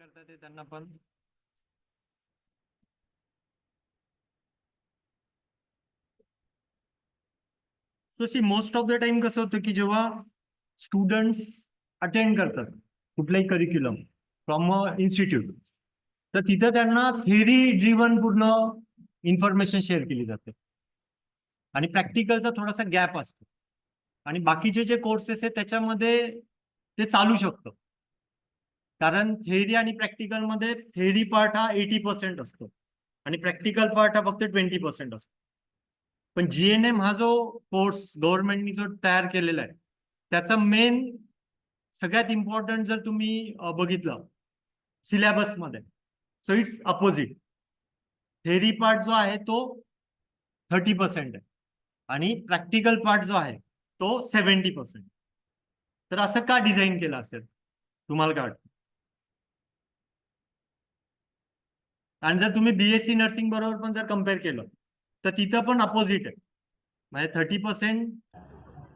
करतात ते त्यांना पण so see most of the time कसं होतं की जेव्हा स्टुडंट्स अटेंड करतात कुठलाही करिक्युलम फ्रॉम अ इन्स्टिट्यूट, तर तिथं त्यांना थेरी ड्रिव्हन पूर्ण इन्फॉर्मेशन शेअर केली जाते आणि प्रॅक्टिकलचा थोडासा गॅप असतो. आणि बाकीचे जे कोर्सेस आहेत त्याच्यामध्ये ते चालू शकतं, कारण थेअरी आणि प्रॅक्टिकल मध्ये थेअरी पार्ट हा 80% असतो आणि प्रॅक्टिकल पार्ट हा फक्त 20% असतो. पण जीएनएम हा जो कोर्स गव्हर्नमेंटनी जो तयार केलेला आहे त्याचा मेन सगळ्यात इम्पॉर्टंट जर तुम्ही बघितलं सिलेबसमध्ये, so it's opposite. Theory part जो आहे तो 30% आहे आणि प्रॅक्टिकल पार्ट जो आहे तो 70%. तर असं का डिझाईन केलं असेल तुम्हाला काय वाटतं? आणि जर तुम्ही बीएससी नर्सिंग बरोबर पण जर कम्पेअर केलं तर तिथं पण अपोजिट आहे. म्हणजे 30%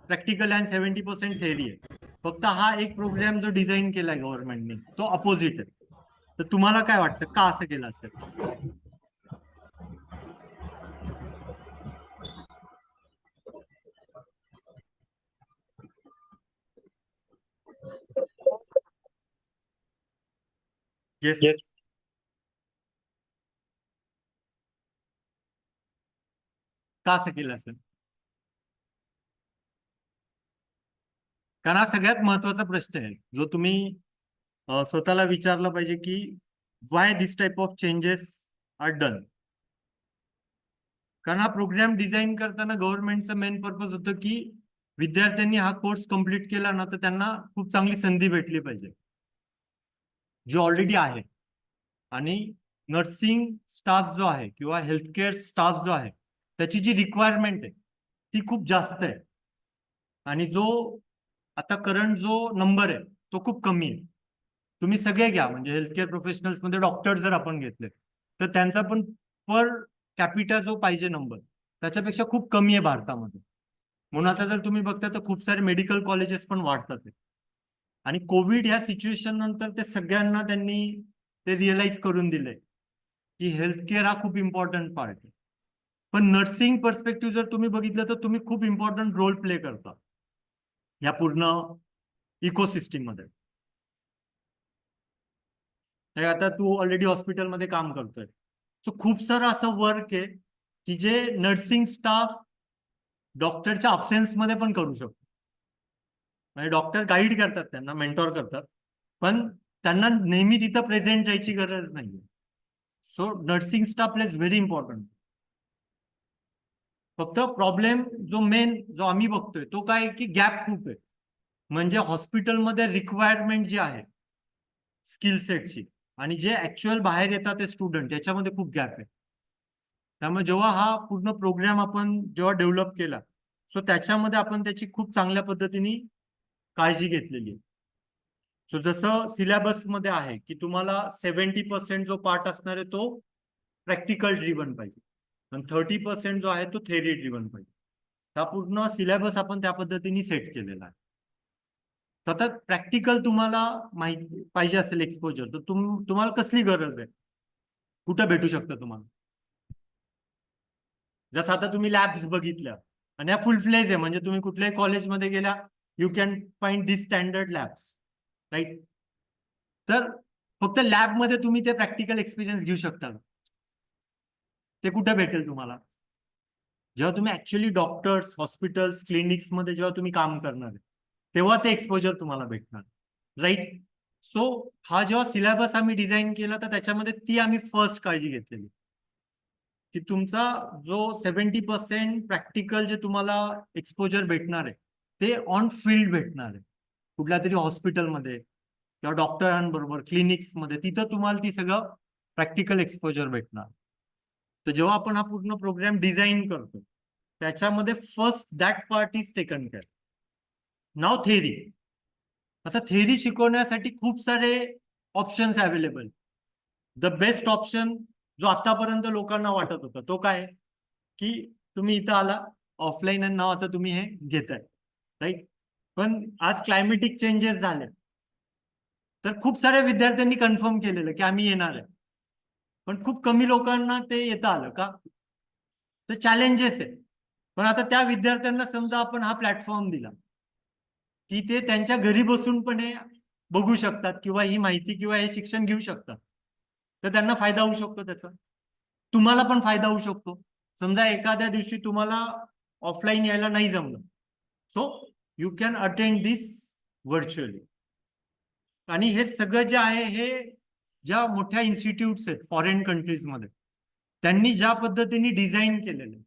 प्रॅक्टिकल आणि 70% थेअरी आहे. फक्त हा एक प्रोग्राम जो डिझाईन केलाय गव्हर्नमेंटने तो अपोजिट आहे. तर तुम्हाला काय वाटतं का असं केलं असेल? येस. येस. का असं केलं असेल? कारण हा सगळ्यात महत्वाचा प्रश्न आहे जो तुम्ही स्वतःला विचारला पाहिजे की why this type of changes are done. कारण हा प्रोग्राम डिझाईन करताना गव्हर्नमेंटचं मेन पर्पज होतं की विद्यार्थ्यांनी हा कोर्स कम्प्लीट केला ना तर त्यांना खूप चांगली संधी भेटली पाहिजे जी ऑलरेडी आहे. आणि नर्सिंग स्टाफ जो आहे किंवा हेल्थकेअर स्टाफ जो आहे त्याची जी रिक्वायरमेंट आहे ती खूप जास्त आहे आणि जो आता करंट जो नंबर आहे तो खूप कमी आहे. तुम्ही सगळे घ्या, म्हणजे हेल्थकेअर प्रोफेशनल्स मध्ये डॉक्टर जर आपण घेतले तर त्यांचा पण पर कॅपिटा जो पाहिजे नंबर त्याच्यापेक्षा खूप कमी आहे भारतामध्ये. म्हणून आता जर तुम्ही बघता तर खूप सारे मेडिकल कॉलेजेस पण वाढतात आहे. आणि कोविड ह्या सिच्युएशन नंतर ते सगळ्यांना त्यांनी ते रिअलाइज करून दिले की हेल्थकेअर हा खूप इम्पॉर्टंट पार्ट आहे. पण नर्सिंग पर्स्पेक्टिव्ह जर तुम्ही बघितलं तर तुम्ही खूप इम्पॉर्टंट रोल प्ले करता या पूर्ण इकोसिस्टीम मध्ये. आता तू ऑलरेडी हॉस्पिटलमध्ये काम करतोय, सो खूप सारं असं वर्क आहे की जे नर्सिंग स्टाफ डॉक्टरच्या अब्सेन्स मध्ये पण करू शकतो. म्हणजे डॉक्टर गाईड करतात, त्यांना मेंटॉर करतात, पण त्यांना नेहमी तिथं प्रेझेंट राहायची गरज नाहीये. So nursing staff plays very important. फक्त प्रॉब्लेम जो मेन जो आम्ही बघतोय तो काय की गॅप खूप आहे. म्हणजे हॉस्पिटलमध्ये रिक्वायरमेंट जी आहे स्किल सेटची आणि जे ऍक्च्युअल बाहेर येतात ते स्टुडंट याच्यामध्ये खूप गॅप आहे. त्यामुळे जेव्हा हा पूर्ण प्रोग्राम आपण जेव्हा डेव्हलप केला सो त्याच्यामध्ये आपण त्याची खूप चांगल्या पद्धतीने काळजी घेतलेली आहे. सो जसं सिलेबस मध्ये आहे की तुम्हाला 70% जो पार्ट असणार आहे तो प्रॅक्टिकल ड्रिव्हन पाहिजे आणि 30% जो आहे तो थेअरी ड्रिव्हन पाहिजे. हा पूर्ण सिलेबस आपण त्या पद्धतीने सेट केलेला आहे. सतत प्रॅक्टिकल तुम्हाला माहिती पाहिजे असेल एक्सपोजर तर तुम्हाला कसली गरज आहे, कुठं भेटू शकतं तुम्हाला? जसं आता तुम्ही लॅब्स बघितल्या आणि या फुल फ्लेज आहे, म्हणजे तुम्ही कुठल्याही कॉलेजमध्ये गेला you can find this standard labs, right? तर फक्त लॅबमध्ये तुम्ही ते प्रॅक्टिकल एक्सपिरियन्स घेऊ शकता, ते कुठे भेटेल तुम्हाला? जेव्हा तुम्ही ऍक्च्युअली डॉक्टर्स हॉस्पिटल्स क्लिनिक्स मध्ये जेव्हा तुम्ही काम करणार तेव्हा ते एक्सपोजर तुम्हाला भेटणार, राईट? सो हा जेव्हा सिलेबस आम्ही डिझाईन केला तर त्याच्यामध्ये ती आम्ही फर्स्ट काळजी घेतलेली की तुमचा जो 70% प्रॅक्टिकल जे तुम्हाला एक्सपोजर भेटणार आहे ते ऑन फील्ड भेटणार आहे, कुठल्या तरी हॉस्पिटलमध्ये किंवा डॉक्टरांबरोबर क्लिनिक्समध्ये, तिथं तुम्हाला ती सगळं प्रॅक्टिकल एक्सपोजर भेटणार. तर जेव्हा आपण हा पूर्ण प्रोग्राम डिझाईन करतो त्याच्यामध्ये first that part is taken care. Now theory. आता थेअरी शिकवण्यासाठी खूप सारे options available. The best option जो आतापर्यंत लोकांना वाटत होता तो काय की तुम्ही इथं आला ऑफलाईन आणि नाव आता तुम्ही हे घेताय, राईट? पण आज क्लायमेटिक चेंजेस झाले तर खूप साऱ्या विद्यार्थ्यांनी कन्फर्म केलेलं की आम्ही येणार आहे, पण खूप कमी लोकांना ते येता आलं का, तर चॅलेंजेस आहे. पण आता त्या विद्यार्थ्यांना समजा आपण हा प्लॅटफॉर्म दिला की ते त्यांच्या घरी बसून पण हे बघू शकतात किंवा ही माहिती किंवा हे शिक्षण घेऊ शकतात, तर त्यांना फायदा होऊ शकतो त्याचा. तुम्हाला पण फायदा होऊ शकतो. समजा एखाद्या दिवशी तुम्हाला ऑफलाईन यायला नाही जमलं, so you can attend this virtually. आणि हे सगळं जे आहे हे ज्या मोठ्या इन्स्टिट्यूट्स आहेत फॉरेन कंट्रीजमध्ये, त्यांनी ज्या पद्धतीने डिझाईन केलेलं आहे,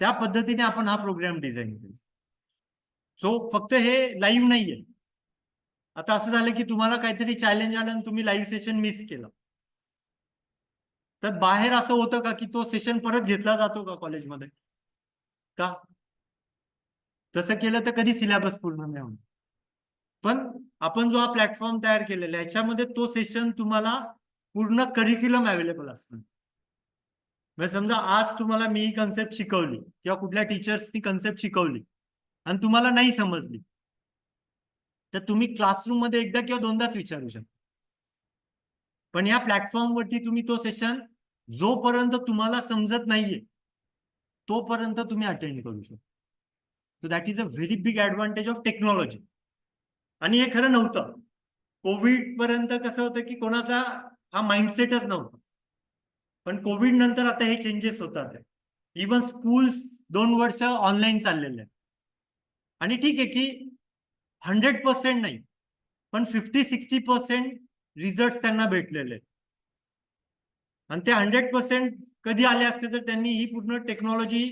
त्या पद्धतीने आपण हा प्रोग्राम डिझाईन केला. सो फक्त हे लाईव्ह नाहीये. आता असं झालं की तुम्हाला काहीतरी चॅलेंज आलं आणि तुम्ही लाईव्ह सेशन मिस केलं, तर बाहेर असं होतं का की तो सेशन परत घेतला जातो का कॉलेजमध्ये? का? तसं केलं तर कधी सिलेबस पूर्ण नाही होणार. पण आपण जो हा प्लॅटफॉर्म तयार केलेला आहे याच्यामध्ये तो सेशन तुम्हाला पूर्ण करिक्युलम अवेलेबल असतं. म्हणजे समजा आज तुम्हाला मी ही कन्सेप्ट शिकवली किंवा कुठल्या टीचर्सनी कन्सेप्ट शिकवली आणि तुम्हाला नाही समजली, तर तुम्ही क्लासरूम मध्ये एकदा किंवा दोनदाच विचारू शकता. पण या प्लॅटफॉर्मवरती तुम्ही तो सेशन जोपर्यंत तुम्हाला समजत नाहीये तोपर्यंत तुम्ही अटेंड करू शकता. So that is a very big advantage of technology. आणि हे खरं नव्हतं. कोविड पर्यंत कसं होतं की कोणाचा हा माइंडसेटच नव्हता. पण कोविड नंतर आता हे चेंजेस होतात. इव्हन स्कूल्स 2 वर्ष ऑनलाईन चाललेले आहेत. आणि ठीक आहे की 100% नाही, पण 50-60% रिझल्ट त्यांना भेटलेले आहेत. आणि ते 100% कधी आले असते जर त्यांनी ही पूर्ण टेक्नॉलॉजी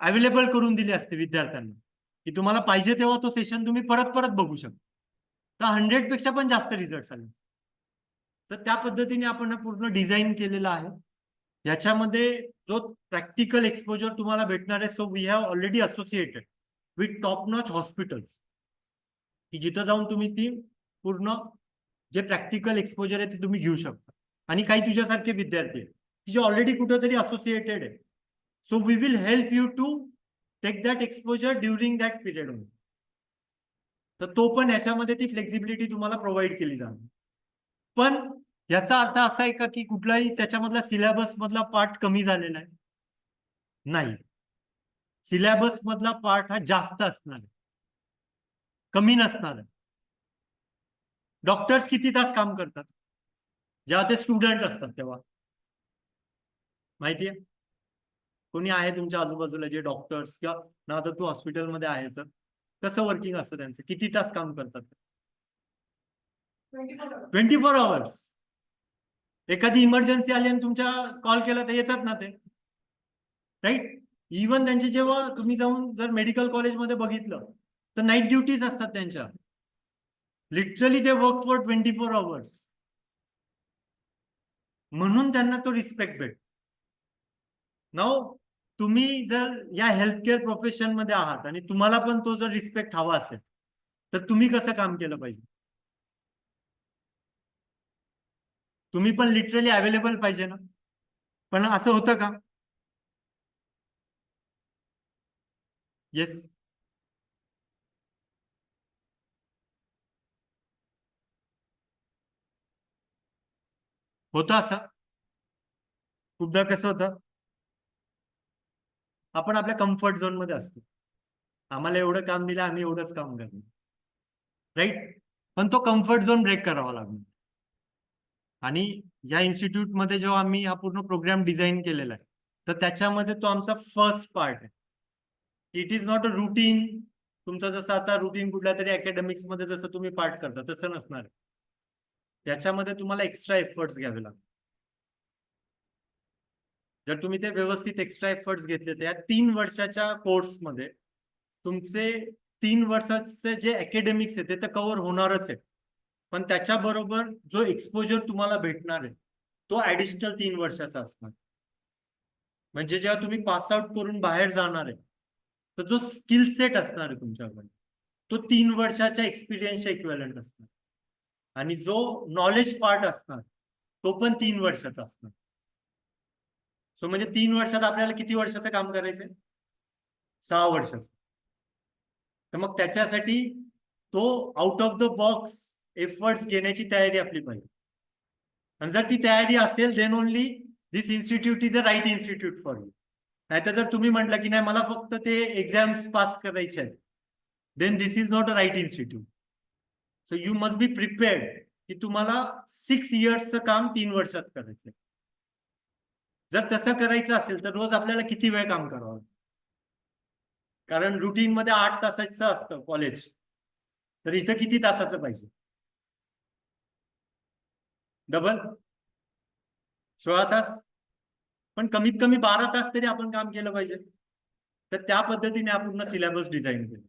अवेलेबल करून दिली असते विद्यार्थ्यांना, की तुम्हाला पाहिजे तेव्हा तो सेशन तुम्ही परत परत बघू शकता, तर 100 पेक्षा पण जास्त रिझल्ट आले. तर त्या पद्धतीने आपण पूर्ण डिझाईन केलेलं आहे. याच्यामध्ये जो प्रॅक्टिकल एक्सपोजर तुम्हाला भेटणार आहे, so we have already associated with top notch hospitals, की जिथं जाऊन तुम्ही ती पूर्ण जे प्रॅक्टिकल एक्सपोजर आहे ते तुम्ही घेऊ शकता. आणि काही तुझ्यासारखे विद्यार्थी आहेत की जे ऑलरेडी कुठेतरी असोसिएटेड आहे, so we will help you to take that exposure during that period. तर तो पण याच्यामध्ये ती फ्लेक्झिबिलिटी तुम्हाला प्रोव्हाइड केली जाणार. पण याचा अर्थ असा आहे का की कुठलाही त्याच्यामधला सिलेबस मधला पार्ट कमी झालेला आहे? नाही. सिलेबस मधला पार्ट हा जास्त असणार आहे, कमी नसणार आहे. डॉक्टर्स किती तास काम करतात जेव्हा ते स्टुडंट असतात तेव्हा? माहितीये? कोणी आहे तुमच्या आजूबाजूला जे डॉक्टर्स किंवा ना, आता तू हॉस्पिटलमध्ये आहे तर कसं वर्किंग असतं त्यांचं, किती तास काम करतात? 24 आवर्स. एखादी इमर्जन्सी आली आणि तुमच्या कॉल केला तर येतात ना ते, राईट? इव्हन त्यांचे जेव्हा तुम्ही जाऊन जर मेडिकल कॉलेजमध्ये बघितलं तर नाईट ड्युटीज असतात त्यांच्या. Literally they work for 24 hours. म्हणून त्यांना तो रिस्पेक्ट भेट. नाव तुम्ही जर या हेल्थकेअर प्रोफेशन मध्ये आहात आणि तुम्हाला पण तो जर रिस्पेक्ट हवा असेल तर तुम्ही कसं काम केलं पाहिजे? तुम्ही पण लिटरली अवेलेबल पाहिजे ना. पण असं होतं का? येस. होतं असं. खूपदा कसं होतं, आपण आपल्या कम्फर्ट झोन मध्ये असतो. आम्हाला एवढं काम दिलं, आम्ही एवढंच काम करणार, राईट? पण तो कम्फर्ट झोन ब्रेक करावा लागणार. आणि या इन्स्टिट्यूट मध्ये जेव्हा आम्ही हा पूर्ण प्रोग्राम डिझाईन केलेला आहे, तर त्याच्यामध्ये तो आमचा फर्स्ट पार्ट आहे. It is not a routine. तुमचं जसं आता रुटीन कुठल्या तरी अकॅडमिक्स मध्ये जसं तुम्ही पार्ट करता तसं नसणार. त्याच्यामध्ये तुम्हाला एक्स्ट्रा एफर्ट्स घ्यावे लागतात. जर तुम्ही ते व्यवस्थित एक्स्ट्रा एफर्ट्स घेतले तर या 3 वर्षाच्या कोर्समध्ये तुमचे 3 वर्षाचे जे अकॅडमिक्स आहे ते तर कव्हर होणारच आहे, पण त्याच्याबरोबर जो एक्सपोजर तुम्हाला भेटणार आहे तो ऍडिशनल 3 वर्षाचा असणार. म्हणजे जेव्हा तुम्ही पास आउट करून बाहेर जाणार आहे तर जो स्किल सेट असणार आहे तुमच्याकडे तो 3 वर्षाच्या एक्सपिरियन्सच्या इक्विव्हॅलंट असणार. आणि जो नॉलेज पार्ट असणार तो पण 3 वर्षाचा असणार. सो म्हणजे 3 वर्षात आपल्याला किती वर्षाचं काम करायचंय? 6 वर्षाचं. तर मग त्याच्यासाठी तो out of the box efforts घेण्याची तयारी आपली पाहिजे. आणि जर ती तयारी असेल then only this institute is a right institute for you. नाहीतर जर तुम्ही म्हटलं की नाही मला फक्त ते एक्झाम्स पास करायचे आहेत, then this is not a right institute. So you must be prepared की तुम्हाला 6 इयर्सचं काम 3 वर्षात करायचंय. जर तसं करायचं असेल तर रोज आपल्याला किती वेळ काम करावं? कारण रुटीन मध्ये 8 तासाचं असतं कॉलेज, तर इथं किती तासाचं पाहिजे? डबल 16 तास. पण कमीत कमी 12 तास तरी आपण काम केलं पाहिजे. तर त्या पद्धतीने आपण सिलेबस डिझाईन केलं.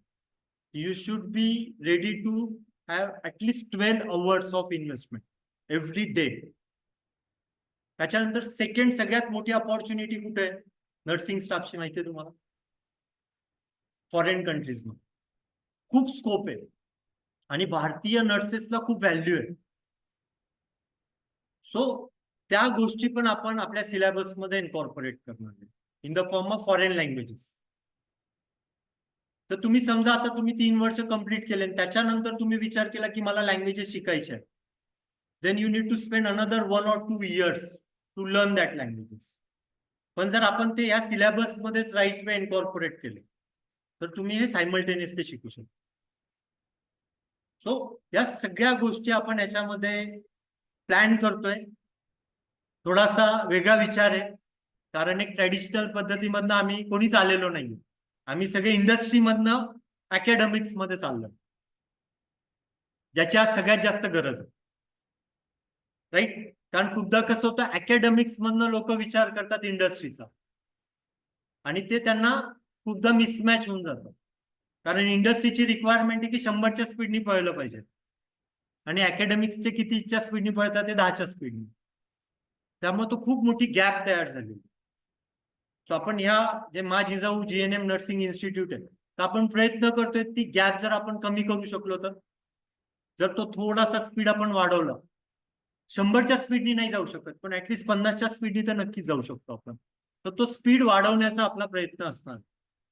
You should be ready to have at least 12 hours of investment every day. त्याच्यानंतर सेकंड सगळ्यात मोठी अपॉर्च्युनिटी कुठे आहे नर्सिंग स्टाफची माहिती आहे तुम्हाला? फॉरेन कंट्रीज मध्ये खूप स्कोप आहे आणि भारतीय नर्सेसला खूप व्हॅल्यू आहे. सो त्या गोष्टी पण आपण आपल्या सिलेबसमध्ये इन्कॉर्पोरेट करणार आहे in the form of foreign languages. तर तुम्ही समजा आता तुम्ही 3 वर्ष कंप्लीट केले, त्याच्यानंतर तुम्ही विचार केला की मला लँग्वेजेस शिकायचे आहेत, then you need to spend another 1 or 2 years to learn that languages. पण जर आपण ते या सिलेबसमध्येच राईट वे इन्कॉर्पोरेट केले तर तुम्ही हे सायमल्टेनियसली शिकू शकता. सो या सगळ्या गोष्टी आपण याच्यामध्ये प्लॅन करतोय. थोडासा वेगळा विचार आहे कारण एक ट्रॅडिशनल पद्धतीमधनं आम्ही कोणीच आलेलो नाही. आम्ही सगळे इंडस्ट्रीमधनं अकॅडमिक्स मध्ये चाललो, ज्याची आज सगळ्यात जास्त गरज आहे. राईट? कारण खूपदा कसं होतं अकॅडमिक्स मधनं लोक विचार करतात इंडस्ट्रीचा आणि ते त्यांना खूपदा मिसमॅच होऊन जातं. कारण इंडस्ट्रीची रिक्वायरमेंट आहे की 100च्या स्पीडनी पळलं पाहिजे आणि अकॅडमिक्सचे कितीच्या स्पीडनी पळतात ते 10च्या स्पीडनी. त्यामुळे तो खूप मोठी गॅप तयार झाली. सो आपण ह्या जे मा जिजाऊ जीएनएम नर्सिंग इन्स्टिट्यूट आहे तर आपण प्रयत्न करतोय ती गॅप जर आपण कमी करू शकलो तर, जर तो थोडासा स्पीड आपण वाढवला, 100च्या स्पीडनी नाही जाऊ शकत पण ऍटलीस्ट 50च्या स्पीडनी तर नक्कीच जाऊ शकतो आपण. तर तो स्पीड वाढवण्याचा आपला प्रयत्न असणार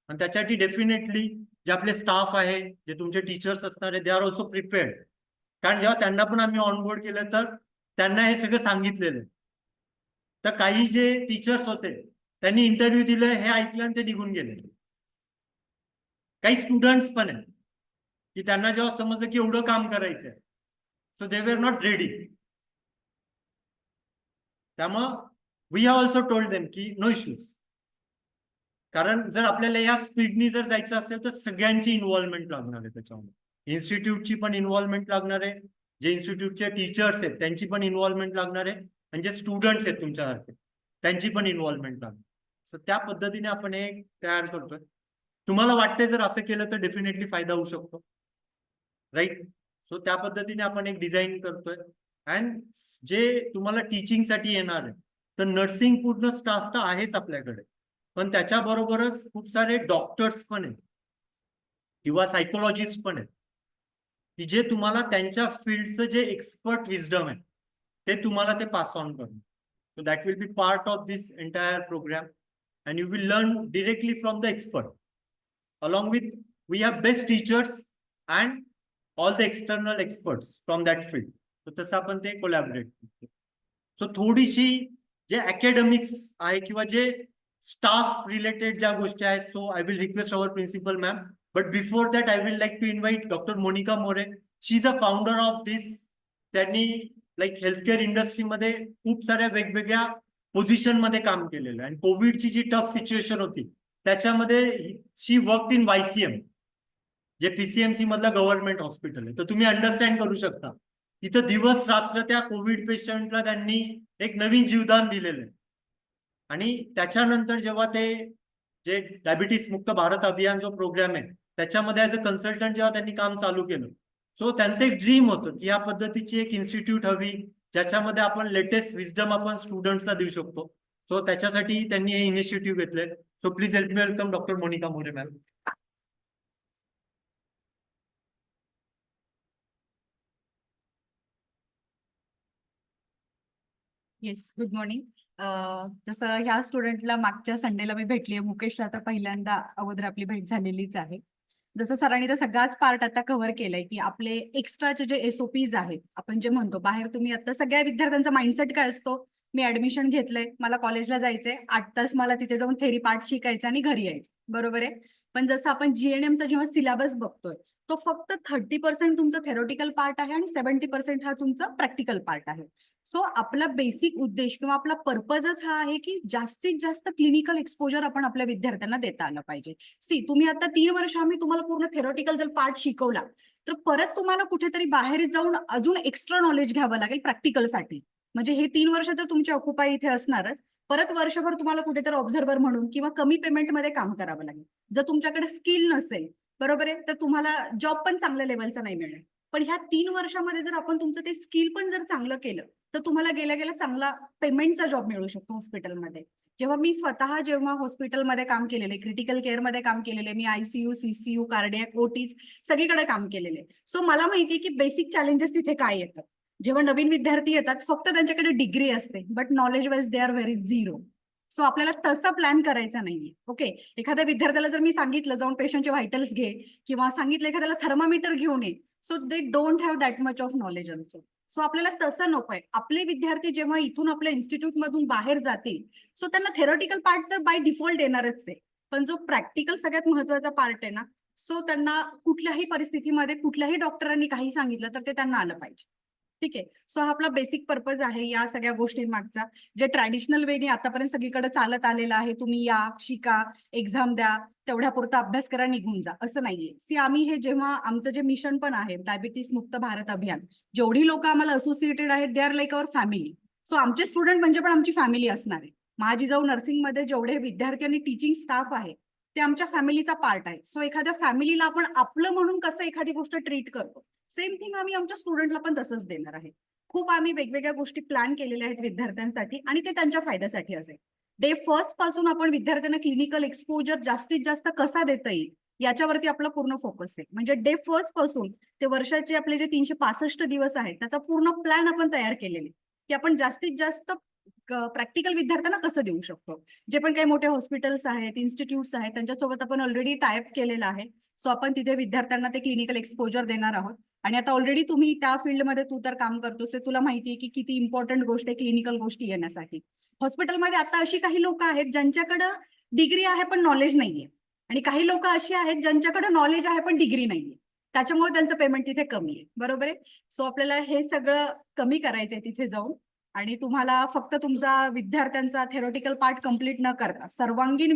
आणि त्याच्यासाठी डेफिनेटली जे आपले स्टाफ आहे, जे तुमचे टीचर्स असणार आहे, दे आर ऑल्सो प्रिपेअर्ड. कारण जेव्हा त्यांना पण आम्ही ऑनबोर्ड केलं तर त्यांना हे सगळं सांगितलेलं. तर काही जे टीचर्स होते त्यांनी इंटरव्ह्यू दिले, हे ऐकलं आणि ते निघून गेले. काही स्टुडंट्स पण आहेत की त्यांना जेव्हा समजलं की एवढं काम करायचंय, so they were not ready. त्यामुळं we have also told them की नो इश्यूज. कारण जर आपल्याला या स्पीडनी जर जायचं असेल तर सगळ्यांची इन्व्हॉल्वमेंट लागणार आहे त्याच्यामध्ये. इन्स्टिट्यूटची पण इन्व्हॉल्वमेंट लागणार आहे, जे इन्स्टिट्यूटचे टीचर्स आहेत त्यांची पण इन्व्हॉल्वमेंट लागणार आहे आणि जे स्टुडंट्स आहेत तुमच्यासारखे त्यांची पण इन्व्हॉल्वमेंट लागणार. सो त्या पद्धतीने आपण हे तयार करतोय. तुम्हाला वाटतंय जर असं केलं तर डेफिनेटली फायदा होऊ शकतो. राईट? सो त्या पद्धतीने आपण एक डिझाईन करतोय. अँड जे तुम्हाला टीचिंगसाठी येणार आहे तर नर्सिंग पूर्ण स्टाफ तर आहेच आपल्याकडे, पण त्याच्याबरोबरच खूप सारे डॉक्टर्स पण आहेत किंवा सायकोलॉजिस्ट पण आहेत की जे तुम्हाला त्यांच्या फील्डचं जे एक्सपर्ट विजडम आहे ते तुम्हाला ते पास ऑन करणार. So that will be part of this entire programme and you will learn directly from the expert. Along with we have best teachers and all the external experts from that field. तर तसं आपण ते collaborate करतो. So थोडीशी जे academics आहे किंवा जे स्टाफ रिलेटेड ज्या गोष्टी आहेत, so I will request our principal ma'am. But before that I will like to invite doctor Monika More. She is a founder of this. त्यांनी लाईक हेल्थकेअर इंडस्ट्रीमध्ये खूप साऱ्या वेगवेगळ्या पोझिशन मध्ये काम केलेलं आणि कोविडची जी टफ सिच्युएशन होती त्याच्यामध्ये शी वर्क इन YCM, जे PCMC मधलं गव्हर्नमेंट हॉस्पिटल आहे. तर तुम्ही अंडरस्टँड करू शकता तिथं दिवस रात्र त्या कोविड पेशंटला त्यांनी एक नवीन जीवदान दिलेलं आहे. आणि त्याच्यानंतर जेव्हा ते जे डायबिटीस मुक्त भारत अभियान जो प्रोग्राम आहे त्याच्यामध्ये ऍज अ कन्सल्टंट जेव्हा त्यांनी काम चालू केलं, सो त्यांचं एक ड्रीम होतं की या पद्धतीची एक इन्स्टिट्यूट हवी ज्याच्यामध्ये आपण लेटेस्ट विजडम आपण स्टुडंट्सला देऊ शकतो. सो त्याच्यासाठी त्यांनी हे इनिशिएटिव्ह घेतलंय. So please help me welcome doctor Monika More ma'am. Yes, good morning. जसं ह्या स्टुडंटला मागच्या संडेला मी भेटली, मुकेशला तर पहिल्यांदा अगोदर आपली भेट झालेलीच आहे. जसं सरांनी तर सगळाच पार्ट आता कव्हर केलाय की आपले एक्स्ट्राचे जे एसओपीज आहेत, आपण जे म्हणतो बाहेर तुम्ही आता सगळ्या विद्यार्थ्यांचा माइंडसेट काय असतो, मी ऍडमिशन घेतलंय, मला कॉलेजला जायचंय, 8 तास मला तिथे जाऊन थेरी पार्ट शिकायचं आणि घरी यायचं, बरोबर आहे. पण जसं आपण जीएनएमचा जेव्हा सिलेबस बघतोय, तो फक्त 30% तुमचा थेरोटिकल पार्ट आहे आणि 70% हा तुमचा प्रॅक्टिकल पार्ट आहे. सो आपला बेसिक उद्देश किंवा आपला पर्पजच हा आहे की जास्तीत जास्त क्लिनिकल एक्सपोजर आपण आपल्या विद्यार्थ्यांना देता आलं पाहिजे. सी तुम्ही आता 3 वर्ष आम्ही तुम्हाला पूर्ण थेरोटिकल जर पार्ट शिकवला, तर परत तुम्हाला कुठेतरी बाहेर जाऊन अजून एक्स्ट्रा नॉलेज घ्यावं लागेल प्रॅक्टिकलसाठी. म्हणजे हे 3 वर्ष तर तुमचे ऑक्युपाय इथे असणारच. परत वर्षभर तुम्हाला कुठेतरी ऑब्झर्व्हर म्हणून किंवा कमी पेमेंटमध्ये काम करावं लागेल. जर तुमच्याकडे स्किल नसेल, बरोबर आहे, तर तुम्हाला जॉब पण चांगल्या लेवलचा नाही मिळेल. पण ह्या 3 वर्षामध्ये जर आपण तुमचं ते स्किल पण जर चांगलं केलं, तर तुम्हाला गेल्या गेल्या चांगला पेमेंटचा जॉब मिळू शकतो हॉस्पिटलमध्ये. जेव्हा हॉस्पिटलमध्ये काम केलेले, क्रिटिकल केअरमध्ये काम केलेले, मी आयसीयू, सीसीयू, कार्डियाक, ओटीज सगळीकडे काम केलेले. सो मला माहितीये की बेसिक चॅलेंजेस तिथे काय येतात. जेव्हा नवीन विद्यार्थी येतात, फक्त त्यांच्याकडे डिग्री असते, but knowledge wise they are very zero. So आपल्याला तसं प्लॅन करायचा नाहीये. ओके, एखाद्या विद्यार्थ्याला जर मी सांगितलं जाऊन पेशंटचे व्हायटल्स घे किंवा सांगितलं एखाद्याला थर्मामीटर घेऊन ये, so they don't have that much of knowledge also. So आपल्याला तसं नकोय. आपले विद्यार्थी जेव्हा इथून आपल्या इन्स्टिट्यूट मधून बाहेर जातील, सो त्यांना थेरोटिकल पार्ट तर बाय डिफॉल्ट येणारच आहे, पण जो प्रॅक्टिकल सगळ्यात महत्वाचा पार्ट आहे ना, सो त्यांना कुठल्याही परिस्थितीमध्ये कुठल्याही डॉक्टरांनी काही सांगितलं तर ते त्यांना आलं पाहिजे. ठीक आहे. सो हा आपला बेसिक पर्पज आहे या सगळ्या गोष्टींमागचा, जे ट्रॅडिशनल वेने आतापर्यंत सगळीकडे चालत आलेलं आहे. तुम्ही या, शिका, एक्झाम द्या, तेवढ्या पुरता अभ्यास करा, निघून जा, असं नाहीये. सी आम्ही हे जेव्हा आमचं जे मिशन पण आहे डायबिटीस मुक्त भारत अभियान, जेवढी लोक आम्हाला असोसिएटेड आहेत they are like our family. So आमचे स्टुडंट म्हणजे पण आमची फॅमिली असणार आहे. माझी जाऊ नर्सिंगमध्ये जेवढे विद्यार्थी आणि टीचिंग स्टाफ आहे ते आमच्या फॅमिलीचा पार्ट आहे. सो एखाद्या फॅमिलीला आपण आपलं म्हणून कसं एखादी गोष्ट ट्रीट करतो, सेम थिंग आम्ही आमच्या स्टुडंटला पण तसंच देणार आहे. खूप आम्ही वेगवेगळ्या गोष्टी प्लॅन केलेल्या आहेत विद्यार्थ्यांसाठी आणि ते त्यांच्या फायद्यासाठी असेल. डे फर्स्ट पासून आपण विद्यार्थ्यांना क्लिनिकल एक्सपोजर जास्तीत जास्त कसा देता येईल याच्यावरती आपला पूर्ण फोकस आहे. म्हणजे डे फर्स्ट पासून ते वर्षाचे आपले जे 365 दिवस आहेत त्याचा पूर्ण प्लॅन आपण तयार केलेले, की आपण जास्तीत जास्त प्रॅक्टिकल विद्यार्थ्यांना कसं देऊ शकतो. जे पण काही मोठे हॉस्पिटल्स आहेत, इन्स्टिट्यूट्स आहेत, त्यांच्यासोबत आपण ऑलरेडी टायअप केलेलं आहे. सो आपण तिथे विद्यार्थ्यांना ते क्लिनिकल एक्सपोजर देणार आहोत. आणि आता ऑलरेडी तुम्ही त्या फील्डमध्ये तू तर काम करतोस, तुला माहिती आहे की किती इम्पॉर्टंट गोष्ट आहे क्लिनिकल गोष्टी येण्यासाठी. हॉस्पिटलमध्ये आता अशी काही लोक आहेत ज्यांच्याकडे डिग्री आहे पण नॉलेज नाहीये, आणि काही लोक अशी आहेत ज्यांच्याकडे नॉलेज आहे पण डिग्री नाहीये. त्याच्यामुळे त्यांचं पेमेंट तिथे कमी आहे, बरोबर आहे. सो आपल्याला हे सगळं कमी करायचंय तिथे जाऊन. आणि तुम्हाला फक्त तुमचा विद्यार्थ्यांचा थेरोटिकल पार्ट कम्प्लीट न करता सर्वांगीण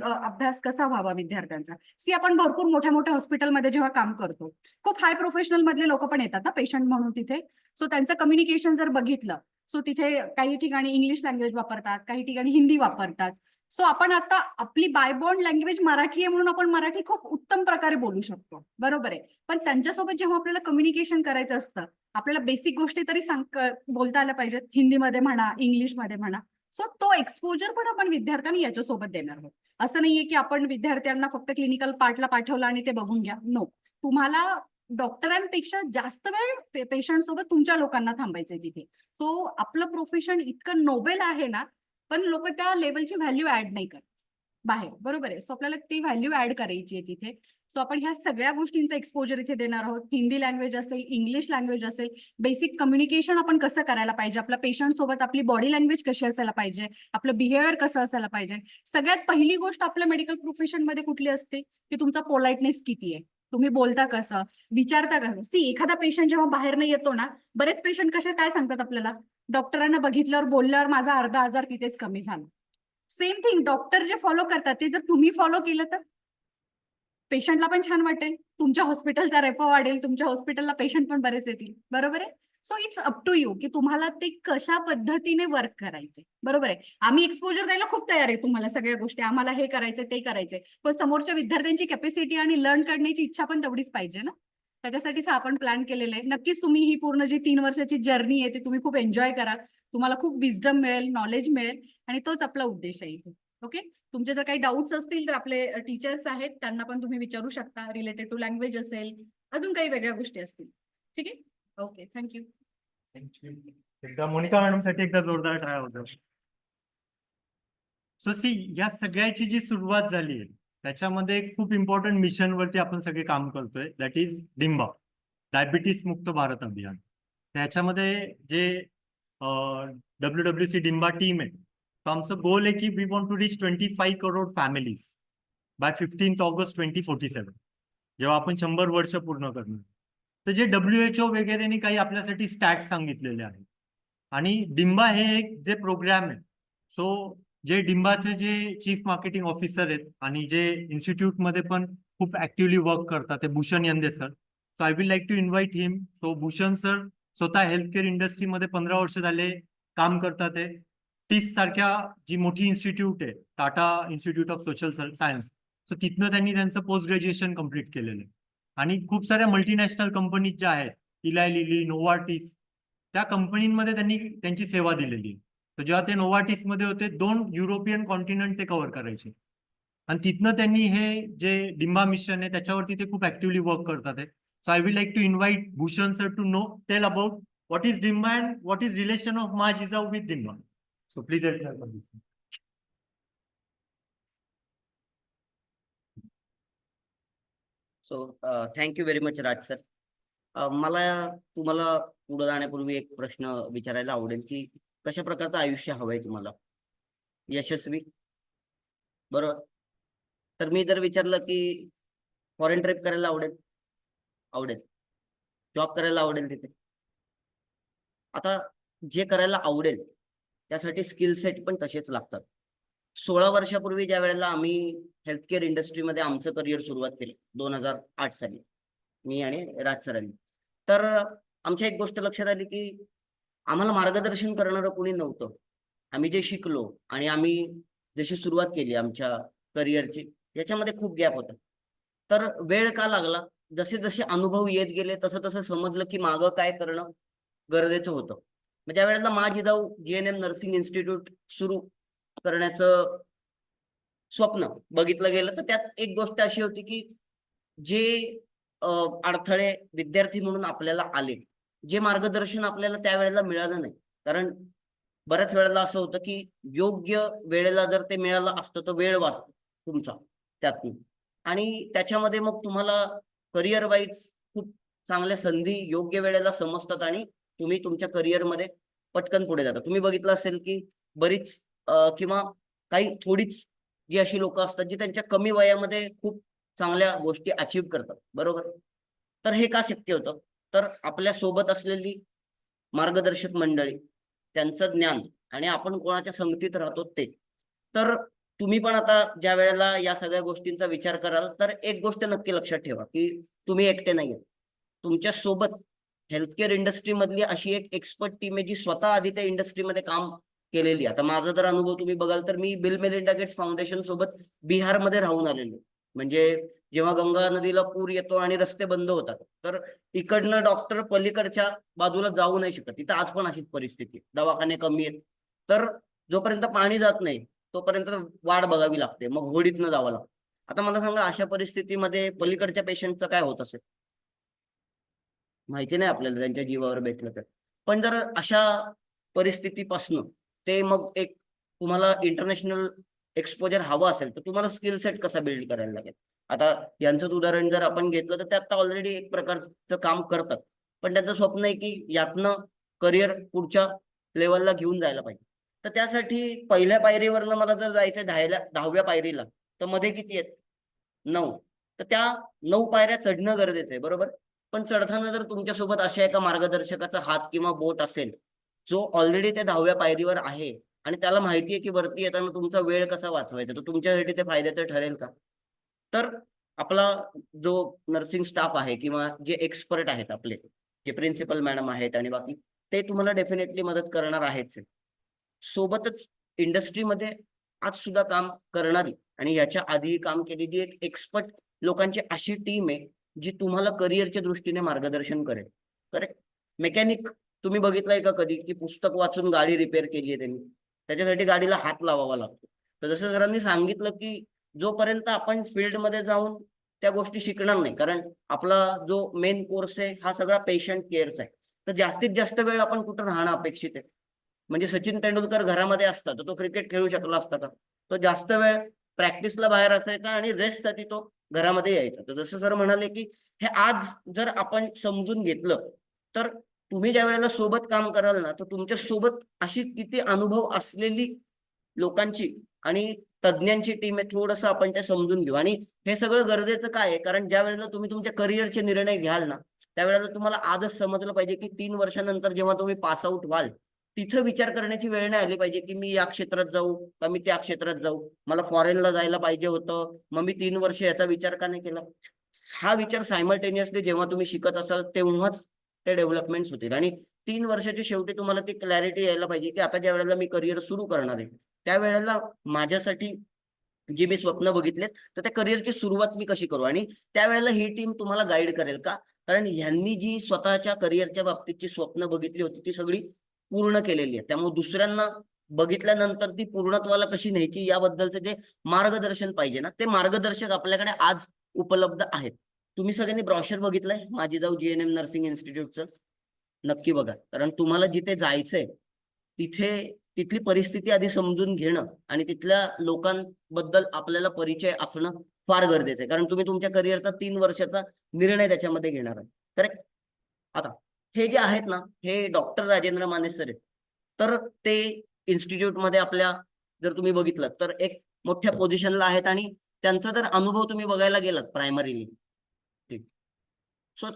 अभ्यास कसा व्हावा विद्यार्थ्यांचा. सी आपण भरपूर मोठ्या मोठ्या हॉस्पिटलमध्ये जेव्हा काम करतो, खूप हाय प्रोफेशनल मधले लोक पण येतात ना पेशंट म्हणून तिथे. सो त्यांचं कम्युनिकेशन जर बघितलं, सो तिथे काही ठिकाणी इंग्लिश लँग्वेज वापरतात, काही ठिकाणी हिंदी वापरतात. सो आपण आता आपली बायबॉन्ड लँग्वेज मराठी आहे म्हणून आपण मराठी खूप उत्तम प्रकारे बोलू शकतो, बरोबर आहे. पण त्यांच्यासोबत जेव्हा आपल्याला कम्युनिकेशन करायचं असतं, आपल्याला बेसिक गोष्टी तरी बोलता आल्या पाहिजेत, हिंदीमध्ये म्हणा, इंग्लिशमध्ये म्हणा. सो तो एक्सपोजर पण आपण विद्यार्थ्यांना याच्यासोबत देणार आहोत. असं नाहीये की आपण विद्यार्थ्यांना फक्त क्लिनिकल पार्टला पाठवलं आणि ते बघून घ्या. नो, तुम्हाला डॉक्टरांपेक्षा जास्त वेळ पेशंट सोबत तुमच्या लोकांना थांबायचंय तिथे. सो आपलं प्रोफेशन इतकं नोबेल आहे ना, पण लोक त्या लेवलची व्हॅल्यू ऍड नाही करत बाहेर, बरोबर आहे. सो आपल्याला ती व्हॅल्यू ऍड करायची आहे तिथे. सो आपण ह्या सगळ्या गोष्टींचा एक्सपोजर इथे देणार आहोत. हिंदी लँग्वेज असेल, इंग्लिश लँग्वेज असेल, बेसिक कम्युनिकेशन आपण कसं करायला पाहिजे, आपल्या पेशंट सोबत आपली बॉडी लँग्वेज कशी असायला पाहिजे, आपलं बिहेवियर कसं असायला पाहिजे. सगळ्यात पहिली गोष्ट आपल्या मेडिकल प्रोफेशनमध्ये कुठली असते, की तुमचा पोलाइटनेस किती आहे, तुम्ही बोलता कसं, विचारता कसं. सी एखादा पेशंट जेव्हा बाहेर नाही येतो ना, बरेच पेशंट कसे काय सांगतात आपल्याला, डॉक्टरांना बघितल्यावर बोलल्यावर माझा अर्धा आजार तिथेच कमी झाला. सेम थिंग डॉक्टर जे फॉलो करतात ते जर तुम्ही फॉलो केलं तर पेशंटला पण छान वाटेल, तुमच्या हॉस्पिटलचा रेपो वाढेल, तुमच्या हॉस्पिटलला पेशंट पण बरेच येतील, बरोबर आहे. So it's up to you की तुम्हाला ते कशा पद्धतीने वर्क करायचे, बरोबर आहे. आम्ही एक्सपोजर द्यायला खूप तयार आहे तुम्हाला सगळ्या गोष्टी, आम्हाला हे करायचंय ते करायचंय, पण समोरच्या विद्यार्थ्यांची कॅपॅसिटी आणि लर्न करण्याची इच्छा पण तेवढीच पाहिजे ना. त्याच्यासाठीच आपण प्लॅन केलेलं आहे. नक्कीच तुम्ही ही पूर्ण जी 3 वर्षाची जर्नी आहे ती तुम्ही खूप एन्जॉय करा. तुम्हाला खूप विजडम मिळेल, नॉलेज मिळेल, आणि तोच आपला उद्देश आहे इथे. ओके, तुमचे जर काही डाऊट्स असतील तर आपले टीचर्स आहेत, त्यांना पण तुम्ही विचारू शकता. रिलेटेड टू लँग्वेज असेल, अजून काही वेगळ्या गोष्टी असतील. ठीक आहे, ओके, थँक्यू. थँक्यू. एकदा मोनिका मॅडम साठी एकदा जोरदार टाळ्या होत्या. सो सी या सगळ्याची जी सुरुवात झाली त्याच्यामध्ये एक खूप इम्पॉर्टंट मिशन वरती आपण सगळे काम करतोय, दॅट इज डिंबा, डायबिटीस मुक्त भारत अभियान. त्याच्यामध्ये जे WWC डिंबा टीम आहे, तर आमचं गोल आहे की we want to reach 25 crore families by 15 August 2047, जेव्हा आपण 100 वर्ष पूर्ण करणार. तर जे WHO वगैरेने काही आपल्यासाठी स्टॅट सांगितलेले आहेत, आणि डिंबा हे एक जे प्रोग्राम आहे, सो जे डिंबाचे जे चीफ मार्केटिंग ऑफिसर आहेत आणि जे इन्स्टिट्यूट मध्ये पण खूप ऍक्टिव्हली वर्क करतात, ते Bhushan Yande sir. So I will like to invite him. So Bhushan sir स्वतः हेल्थकेअर इंडस्ट्रीमध्ये 15 वर्ष झाले काम करतात. टीस सारख्या जी मोठी इन्स्टिट्यूट आहे, Tata institute of social science, so तिथनं त्यांनी त्यांचं पोस्ट ग्रॅज्युएशन कम्प्लीट केलेलं आहे. आणि खूप साऱ्या मल्टीनॅशनल कंपनीज ज्या आहेत, इलाय लिली, नोवार्टिस, त्या कंपनीमध्ये त्यांनी त्यांची सेवा दिलेली आहे. तर जेव्हा ते नोवार्टिस मध्ये होते, 2 युरोपियन कॉन्टिनेंट ते कव्हर करायचे, आणि तिथनं त्यांनी हे जे डिंबा मिशन आहे त्याच्यावरती ते खूप ऍक्टिव्हली वर्क करतात. So I will like to invite Bhushan sir to know tell about what is Dimba and what is relation of Maa Jijau with Dimba. So please. So thank you very much Raj sir. मला तुम्हाला पुढे जाण्यापूर्वी एक प्रश्न विचारायला आवडेल की कशा प्रकारचं आयुष्य हवंय तुम्हाला? यशस्वी, बरोबर. तर मी जर विचारलं की फॉरेन ट्रिप करायला आवडेल? आवडेल. जॉब करायला आवडेल तिथे? आता जे करायला आवडेल त्यासाठी स्किल सेट पण तसेच लागतात. 16 वर्षापूर्वी ज्या वेळेला आम्ही हेल्थकेअर इंडस्ट्रीमध्ये आमचं करिअर सुरुवात केलं 2008 साली, मी आणि राज सरांनी, तर आमच्या एक गोष्ट लक्षात आली की आम्हाला मार्गदर्शन करणारं कोणी नव्हतं. आम्ही जे शिकलो आणि आम्ही जशी सुरुवात केली आमच्या करिअरची, याच्यामध्ये खूप गॅप होता. तर वेळ का लागला? जसे जसे अनुभव येत गेले तसं तसं समजलं की मागं काय करणं गरजेचं होतं. मग ज्या वेळेला मा जिजाऊ GNM नर्सिंग इन्स्टिट्यूट सुरू करण्याचं स्वप्न बघितलं गेलं, तर त्यात एक गोष्ट अशी होती की जे अडथळे विद्यार्थी म्हणून आपल्याला आले, जे मार्गदर्शन आपल्याला त्यावेळेला मिळालं नाही. कारण बऱ्याच वेळेला असं होतं की योग्य वेळेला जर ते मिळालं असतं तर वेळ वाचतो तुमचा त्यातून, आणि त्याच्यामध्ये मग तुम्हाला करिअर वाईज खूप चांगल्या संधी योग्य वेळेला समजतात आणि तुम्ही तुमच्या करिअरमध्ये पटकन पुढे जाता. तुम्ही बघितलं असेल की बरीच किंवा काही थोडीच जी अशी लोक असतात जी त्यांच्या कमी वयामध्ये खूप चांगल्या गोष्टी अचीव्ह करतात, बरोबर. तर हे का शक्य होतं? तर आपल्या सोबत असलेली मार्गदर्शक मंडळी, त्यांचं ज्ञान आणि आपण कोणाच्या संगतीत राहतो ते. तर तुम्ही पण आता ज्या वेळेला या सगळ्या गोष्टींचा विचार कराल तर एक गोष्ट नक्की लक्षात ठेवा की तुम्ही एकटे नाहीये. तुमच्या सोबत हेल्थकेअर इंडस्ट्री मधली अशी एक एक्सपर्ट टीम आहे जी स्वतः आधी त्या इंडस्ट्रीमध्ये काम केलेली. आता माझा जर अनुभव तुम्ही बघाल तर मी बिल मेलिंडा गेट्स फाउंडेशन सोबत बिहारमध्ये राहून आलेलो. म्हणजे जेव्हा गंगा नदीला पूर येतो आणि रस्ते बंद होतात, तर इकडनं डॉक्टर पलीकडच्या बाजूला जाऊ नाही शकत. तिथं आज पण अशीच परिस्थिती, दवाखाने कमी आहेत. तर जोपर्यंत पाणी जात नाही तोपर्यंत वाट बघावी लागते, मग होडीतनं जावं लागतं. आता मला सांगा, अशा परिस्थितीमध्ये पलीकडच्या पेशंटचं काय होत असेल? माहिती नाही आपल्याला, त्यांच्या जीवावर बेतलं तर. पण जर अशा परिस्थितीपासनं ते मग एक तुम्हाला इंटरनॅशनल एक्सपोजर हवा असेल तर तुम्हाला स्किल सेट कसा बिल्ड करायला लागेल. आता यांचंच उदाहरण जर आपण घेतलं तर ते आता ऑलरेडी एक प्रकारचं काम करतात, पण त्यांचं स्वप्न आहे की यातनं करिअर पुढच्या लेवलला घेऊन जायला पाहिजे. तर त्यासाठी पहिल्या पायरीवरनं मला जर जायचं 10व्या पायरीला, तर मध्ये किती आहेत? 9. तर त्या 9 पायऱ्या चढणं गरजेचं आहे, बरोबर. पण चढताना जर तुमच्यासोबत अशा एका मार्गदर्शकाचा हात किंवा बोट असेल जो ऑलरेडी त्या 10व्या पायरीवर आहे आणि त्याला माहिती आहे की वरती येताना तुमचा वेळ कसा वाचवायचा, तर तुमच्यासाठी ते फायद्याचं ठरेल का? तर आपला जो नर्सिंग स्टाफ आहे किंवा जे एक्सपर्ट आहेत आपले, जे प्रिन्सिपल मॅडम आहेत आणि बाकी, ते तुम्हाला डेफिनेटली मदत करणार आहेच. सोबतच इंडस्ट्रीमध्ये आज सुद्धा काम करणारी आणि याच्या आधी काम केलेली एक एक्सपर्ट लोकांची अशी टीम आहे जी तुम्हाला करिअरच्या दृष्टीने मार्गदर्शन करेल. करेक्ट. मेकॅनिक तुम्ही बघितलंय का कधी की पुस्तक वाचून गाडी रिपेअर केली आहे त्यांनी? त्याच्यासाठी गाडीला हात लावावा लागतो. तर जसं सरांनी सांगितलं की जोपर्यंत आपण फील्डमध्ये जाऊन त्या गोष्टी शिकणार नाही, कारण आपला जो मेन कोर्स आहे हा सगळा पेशंट केअरचा आहे, तर जास्तीत जास्त वेळ आपण कुठं राहणं अपेक्षित आहे? म्हणजे सचिन तेंडुलकर घरामध्ये असता तर तो क्रिकेट खेळू शकला असता का? तो जास्त वेळ प्रॅक्टिसला बाहेर असायचा आणि रेस्टसाठी तो घरामध्ये यायचा. तर जसं सर म्हणाले की हे आज जर आपण समजून घेतलं तर तुम्ही ज्या वेळेला सोबत काम कराल ना, तर तुमच्या सोबत अशी किती अनुभव असलेली लोकांची आणि तज्ञांची टीम आहे, थोडंसं आपण ते समजून घेऊ. आणि हे सगळं गरजेचं काय आहे, कारण ज्या वेळेला तुम्ही तुमच्या करिअरचे निर्णय घ्याल ना, त्यावेळेला तुम्हाला आजच समजलं पाहिजे की 3 वर्षानंतर जेव्हा तुम्ही पास आउट व्हाल, तिथं विचार करण्याची वेळ नाही आली पाहिजे की मी या क्षेत्रात जाऊ का मी त्या क्षेत्रात जाऊ, मला फॉरेनला जायला पाहिजे होतं, मग मी 3 वर्ष याचा विचार का नाही केला. हा विचार सायमल्टेनियसली जेव्हा तुम्ही शिकत असाल तेव्हाच ते डेव्हलपमेंट होतील. आणि 3 वर्षाच्या शेवटी तुम्हाला ती क्लॅरिटी यायला पाहिजे की आता ज्या वेळेला मी करिअर सुरू करणार आहे, त्यावेळेला माझ्यासाठी जी मी स्वप्न बघितलेत, तर त्या करिअरची सुरुवात मी कशी करू. आणि त्यावेळेला ही टीम तुम्हाला गाईड करेल का, कारण ह्यांनी जी स्वतःच्या करिअरच्या बाबतीतची स्वप्न बघितली होती ती सगळी पूर्ण केलेली आहे. त्यामुळे दुसऱ्यांना बघितल्यानंतर ती पूर्णत्वाला कशी न्यायची याबद्दलचं जे मार्गदर्शन पाहिजे ना, ते मार्गदर्शक आपल्याकडे आज उपलब्ध आहेत. तुम्ही सगळ्यांनी ब्रॉशर बघितलंय माझी जाऊ GNM नर्सिंग इन्स्टिट्यूटचं? नक्की बघा, कारण तुम्हाला जिथे जायचंय तिथे तिथली परिस्थिती आधी समजून घेणं आणि तिथल्या लोकांबद्दल आपल्याला परिचय असणं फार गरजेचं आहे. कारण तुम्ही तुमच्या करिअरचा 3 वर्षाचा निर्णय त्याच्यामध्ये घेणार आहे. करेक्ट? आता हे जे आहेत ना, हे डॉक्टर राजेंद्र माने सर आहेत. तर ते इन्स्टिट्यूटमध्ये आपल्या जर तुम्ही बघितलं तर एक मोठ्या पोझिशनला आहेत आणि त्यांचा जर अनुभव तुम्ही बघायला गेलात प्रायमरीली, सो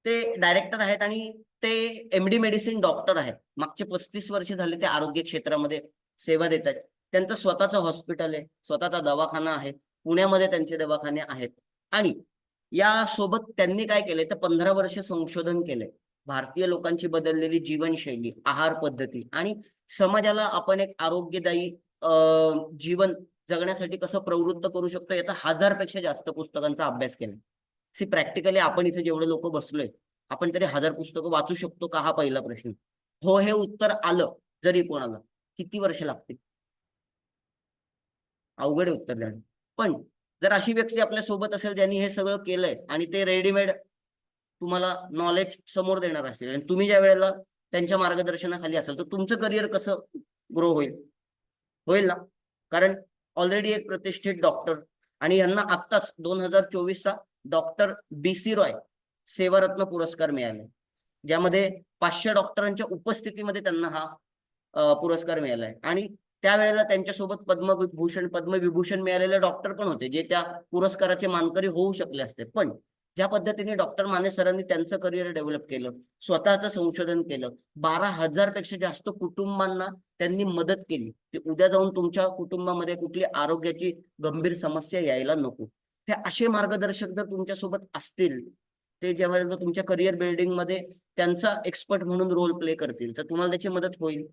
ते डायरेक्टर आहेत आणि ते MD मेडिसिन डॉक्टर आहेत. मागचे 35 वर्ष झाले ते आरोग्य क्षेत्रामध्ये सेवा देत आहेत. त्यांचं स्वतःचं हॉस्पिटल आहे, स्वतःचा दवाखाना आहे, पुण्यामध्ये त्यांचे दवाखाने आहेत. आणि या सोबत त्यांनी काय केलंय तर 15 वर्ष संशोधन केलंय. भारतीय लोकांची बदललेली जीवनशैली, आहार पद्धती आणि समाजाला आपण एक आरोग्यदायी जीवन जगण्यासाठी कसं प्रवृत्त करू शकतो याचा 1000 पेक्षा जास्त पुस्तकांचा अभ्यास केला. सी प्रॅक्टिकली आपण इथे जेवढे लोक बसलोय, आपण तरी 1000 पुस्तकं वाचू शकतो का, हा पहिला प्रश्न. हो, हे उत्तर आलं जरी कोणाला, किती वर्ष लागतील? अवघड आहे उत्तर द्यायला. पण जर अशी व्यक्ती आपल्या सोबत असेल ज्यांनी हे सगळं केलंय आणि ते रेडीमेड तुम्हाला नॉलेज समोर देणार असेल आणि तुम्ही ज्या वेळेला त्यांच्या मार्गदर्शनाखाली असाल, तर तुमचं करिअर कसं ग्रो होईल ना. कारण ऑलरेडी एक प्रतिष्ठित डॉक्टर आणि यांना आत्ताच 2024चा डॉक्टर BC रॉय सेवारत्न पुरस्कार मिळाला, ज्यामध्ये 500 डॉक्टरांच्या उपस्थितीमध्ये त्यांना हा पुरस्कार मिळालाय. आणि त्यावेळेला त्यांच्यासोबत पद्मविभूषण मिळालेले डॉक्टर पण होते, जे त्या पुरस्काराचे मानकरी होऊ शकले असते. पण ज्या पद्धतीने डॉक्टर माने सरांनी त्यांचं करिअर डेव्हलप केलं, स्वतःचं संशोधन केलं, 12,000 पेक्षा जास्त कुटुंबांना त्यांनी मदत केली, की उद्या जाऊन तुमच्या कुटुंबामध्ये कुठली आरोग्याची गंभीर समस्या यायला नको. हे असे मार्गदर्शक जर तुमच्यासोबत असतील, ते ज्यावेळेला तुमच्या करिअर बिल्डिंग मध्ये त्यांचा एक्सपर्ट म्हणून रोल प्ले करतील, तर तुम्हाला त्याची मदत होईल.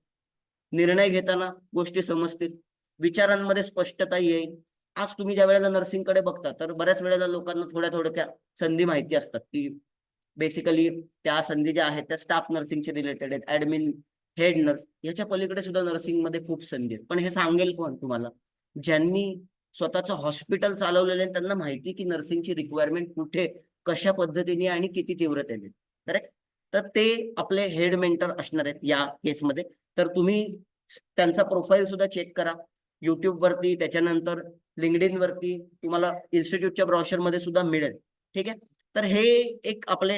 निर्णय घेताना गोष्टी समजतील, विचारांमध्ये स्पष्टता येईल. आज तुम्ही ज्या वेळेला नर्सिंगकडे बघता, तर बऱ्याच वेळेला लोकांना थोड्या संधी माहिती असतात, की बेसिकली त्या संधी ज्या आहेत त्या स्टाफ नर्सिंगचे रिलेटेड आहेत, ऍडमिन, हेड नर्स, याच्या पलीकडे सुद्धा नर्सिंगमध्ये खूप संधी आहेत. पण हे सांगेल कोण तुम्हाला? ज्यांनी स्वतःचं हॉस्पिटल चालवलेलं आहे, त्यांना माहिती की नर्सिंगची रिक्वायरमेंट कुठे, कशा पद्धतीने आणि किती तीव्रतेने. करेक्ट? तर ते आपले हेड मेंटर असणार आहेत या केसमध्ये. तर तुम्ही त्यांचा प्रोफाईल सुद्धा चेक करा युट्यूब वरती, त्याच्यानंतर लिंक्डइन वरती, तुम्हाला इन्स्टिट्यूटच्या ब्रॉशर मध्ये सुद्धा मिळेल. ठीक आहे? तर हे एक आपले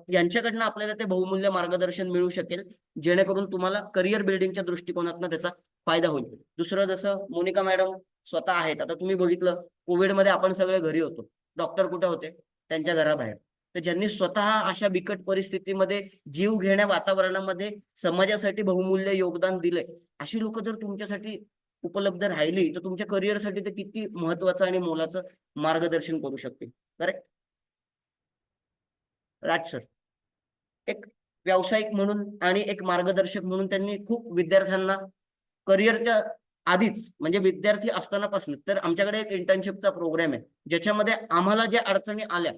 यांच्याकडनं आपल्याला ते बहुमूल्य मार्गदर्शन मिळू शकेल, जेणेकरून तुम्हाला करिअर बिल्डिंगच्या दृष्टिकोनातून त्याचा फायदा होईल. दुसरं, जसं मोनिका मॅडम स्वतः आहेत, आता तुम्ही बघितलं कोविडमध्ये आपण सगळे घरी होतो, डॉक्टर कुठे होते? त्यांच्या घराबाहेर. तर ज्यांनी स्वतः अशा बिकट परिस्थितीमध्ये जीव घेण्या वातावरणामध्ये समाजासाठी बहुमूल्य योगदान दिलंय, अशी लोक जर तुमच्यासाठी उपलब्ध राहिली, तर तुमच्या करिअरसाठी ते किती महत्वाचं आणि मोलाचं मार्गदर्शन करू शकते. करेक्ट? राज सर एक व्यावसायिक म्हणून आणि एक मार्गदर्शक म्हणून त्यांनी खूप विद्यार्थ्यांना करिअरच्या आधीच, म्हणजे विद्यार्थी असतानापासून, तर आमच्याकडे एक इंटर्नशिपचा प्रोग्राम आहे, ज्याच्यामध्ये आम्हाला ज्या अडचणी आल्या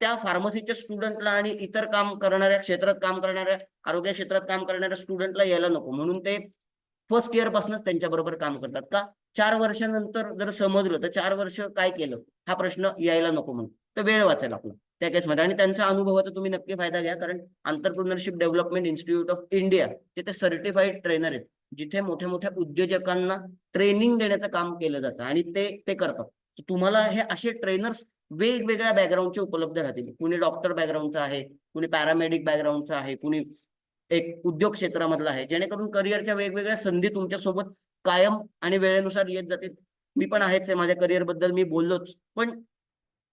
त्या फार्मसीच्या स्टुडंटला आणि इतर काम करणाऱ्या क्षेत्रात काम करणाऱ्या, आरोग्य क्षेत्रात काम करणाऱ्या स्टुडंटला यायला नको, म्हणून ते फर्स्ट इयर पासूनच त्यांच्या बरोबर काम करतात. का? 4 वर्षानंतर जर समजलं तर 4 वर्ष काय केलं हा प्रश्न यायला नको म्हणून, तर वेळ वाचेल आपला त्या केसमध्ये. आणि त्यांच्या अनुभवाचा तुम्ही नक्की फायदा घ्या, कारण entrepreneurship development institute of India, ते सर्टिफाईड ट्रेनर आहेत, जिथे मोठ्या मोठ्या उद्योजकांना ट्रेनिंग देण्याचं काम केलं जातं आणि ते करतात. तर तुम्हाला हे असे ट्रेनर्स वेगवेगळ्या बॅकग्राऊंडचे उपलब्ध राहतील. कुणी डॉक्टर बॅकग्राऊंडचा आहे, कुणी पॅरामेडिक बॅकग्राऊंडचा आहे, कुणी एक उद्योग क्षेत्रामधला आहे, जेणेकरून करिअरच्या वेगवेगळ्या संधी तुमच्या सोबत कायम आणि वेळेनुसार येत जातील. मी पण आहेच आहे, माझ्या करिअर बद्दल मी बोललोच, पण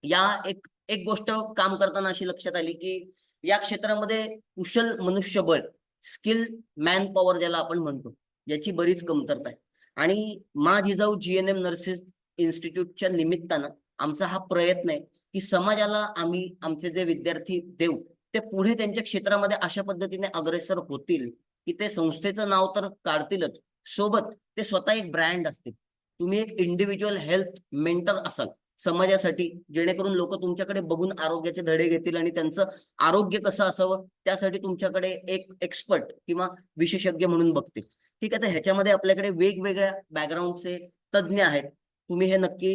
या एक एक गोष्ट काम करताना अशी लक्षात आली की या क्षेत्रामध्ये कुशल मनुष्यबळ, स्किल मॅन पॉवर ज्याला आपण म्हणतो, याची बरीच कमतरता आहे. आणि मा जिजाऊ GNM नर्सेस इन्स्टिट्यूटच्या निमित्तानं आमचा हा प्रयत्न आहे की समाजाला आम्ही आमचे जे विद्यार्थी देऊ ते पुढे त्यांच्या क्षेत्रामध्ये अशा पद्धतीने अग्रेसर होतील की ते संस्थेचं नाव तर काढतीलच, सोबत ते स्वतः एक ब्रँड असतील. तुम्ही एक इंडिव्हिज्युअल हेल्थ मेंटर असाल समाजासाठी, जेणेकरून लोक तुमच्याकडे बघून आरोग्याचे धडे घेतील आणि त्यांचं आरोग्य कसं असावं त्यासाठी तुमच्याकडे एक एक्सपर्ट किंवा विशेषज्ञ म्हणून बघतील. ठीक आहे, तर ह्याच्यामध्ये आपल्याकडे वेगवेगळ्या बॅकग्राऊंडचे तज्ज्ञ आहेत. तुम्ही हे नक्की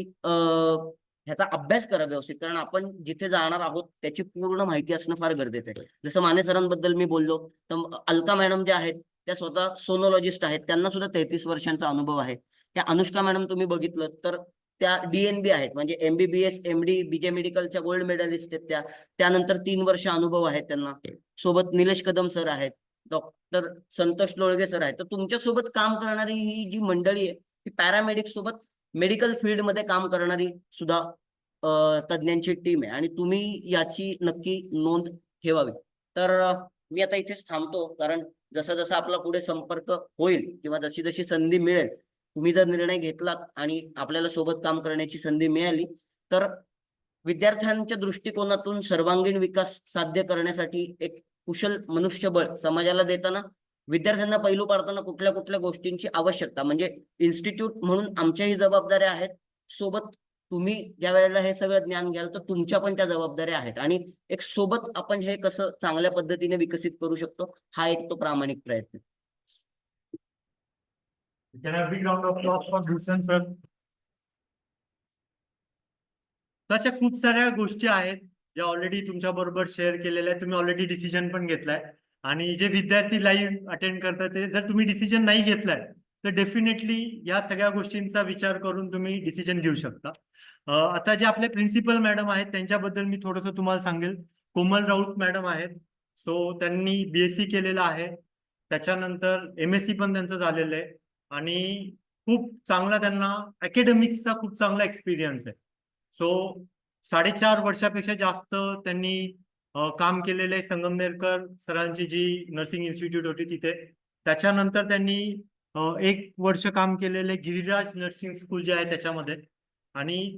ह्याचा अभ्यास करा व्यवस्थित, कारण आपण जिथे जाणार आहोत त्याची पूर्ण माहिती असणं फार गरजेचं आहे. जसं माने सरांबद्दल मी बोललो, तर अलका मॅडम ज्या आहेत त्या स्वतः सोनोलॉजिस्ट आहेत, त्यांना सुद्धा 33 वर्षांचा अनुभव आहे. त्या अनुष्का मॅडम तुम्ही बघितलं तर त्या DNB आहेत, म्हणजे MBBS MD BJ मेडिकलच्या गोल्ड मेडलिस्ट आहेत त्या. त्यानंतर 3 वर्ष अनुभव आहेत त्यांना. सोबत निलेश कदम सर आहेत, डॉक्टर संतोष लोळगे सर आहेत. तर तुमच्या सोबत काम करणारी ही जी मंडळी आहे ती पॅरामेडिक सोबत मेडिकल फील्ड मध्ये काम करणारी सुद्धा तज्ञांची टीम आहे आणि तुम्ही याची नक्की नोंद ठेवावी. तर मी आता इथेच थांबतो, कारण जसा जसा आपला पुढे संपर्क होईल किंवा जशी जशी संधी मिळेल, तुम्ही जर निर्णय घेतलात आणि आपल्याला सोबत काम करण्याची संधी मिळाली, तर विद्यार्थ्यांच्या दृष्टिकोनातून सर्वांगीण विकास साध्य करण्यासाठी एक कुशल मनुष्यबळ समाजाला देताना विद्यार्थ्यांना पैलू पाडताना कुठल्या कुठल्या गोष्टींची आवश्यकता, म्हणजे इन्स्टिट्यूट म्हणून आमच्याही जबाबदाऱ्या आहेत, सोबत तुम्ही ज्या वेळेला हे सगळं ज्ञान घ्याल तर तुमच्या पण त्या जबाबदाऱ्या आहेत आणि एक सोबत आपण हे कसं चांगल्या पद्धतीने विकसित करू शकतो, हा एक तो प्रामाणिक प्रयत्न. Can I have a big round of applause for Bhushan sir? तशा खूप साऱ्या गोष्टी आहेत ज्या ऑलरेडी तुमच्या बरोबर शेअर केलेल्या आहेत. तुम्ही ऑलरेडी डिसिजन पण घेतलाय आणि जे विद्यार्थी लाईव्ह अटेंड करतात ते जर तुम्ही डिसिजन नाही घेतलाय तर डेफिनेटली या सगळ्या गोष्टींचा विचार करून तुम्ही डिसिजन घेऊ शकता. आता जे आपले प्रिन्सिपल मॅडम आहेत त्यांच्याबद्दल मी थोडंसं तुम्हाला सांगेल. कोमल राऊत मॅडम आहेत. सो त्यांनी BSc केलेलं आहे, त्याच्यानंतर MSc पण त्यांचं झालेलं आहे आणि खूप चांगला त्यांना अकॅडमिक्सचा खूप चांगला एक्सपिरियन्स आहे. सो 4.5 वर्षापेक्षा जास्त त्यांनी काम केलेलं आहे संगमनेरकर सरांची जी नर्सिंग इन्स्टिट्यूट होती तिथे. त्याच्यानंतर त्यांनी 1 वर्ष काम केलेलं आहे गिरिराज नर्सिंग स्कूल जे आहे त्याच्यामध्ये, आणि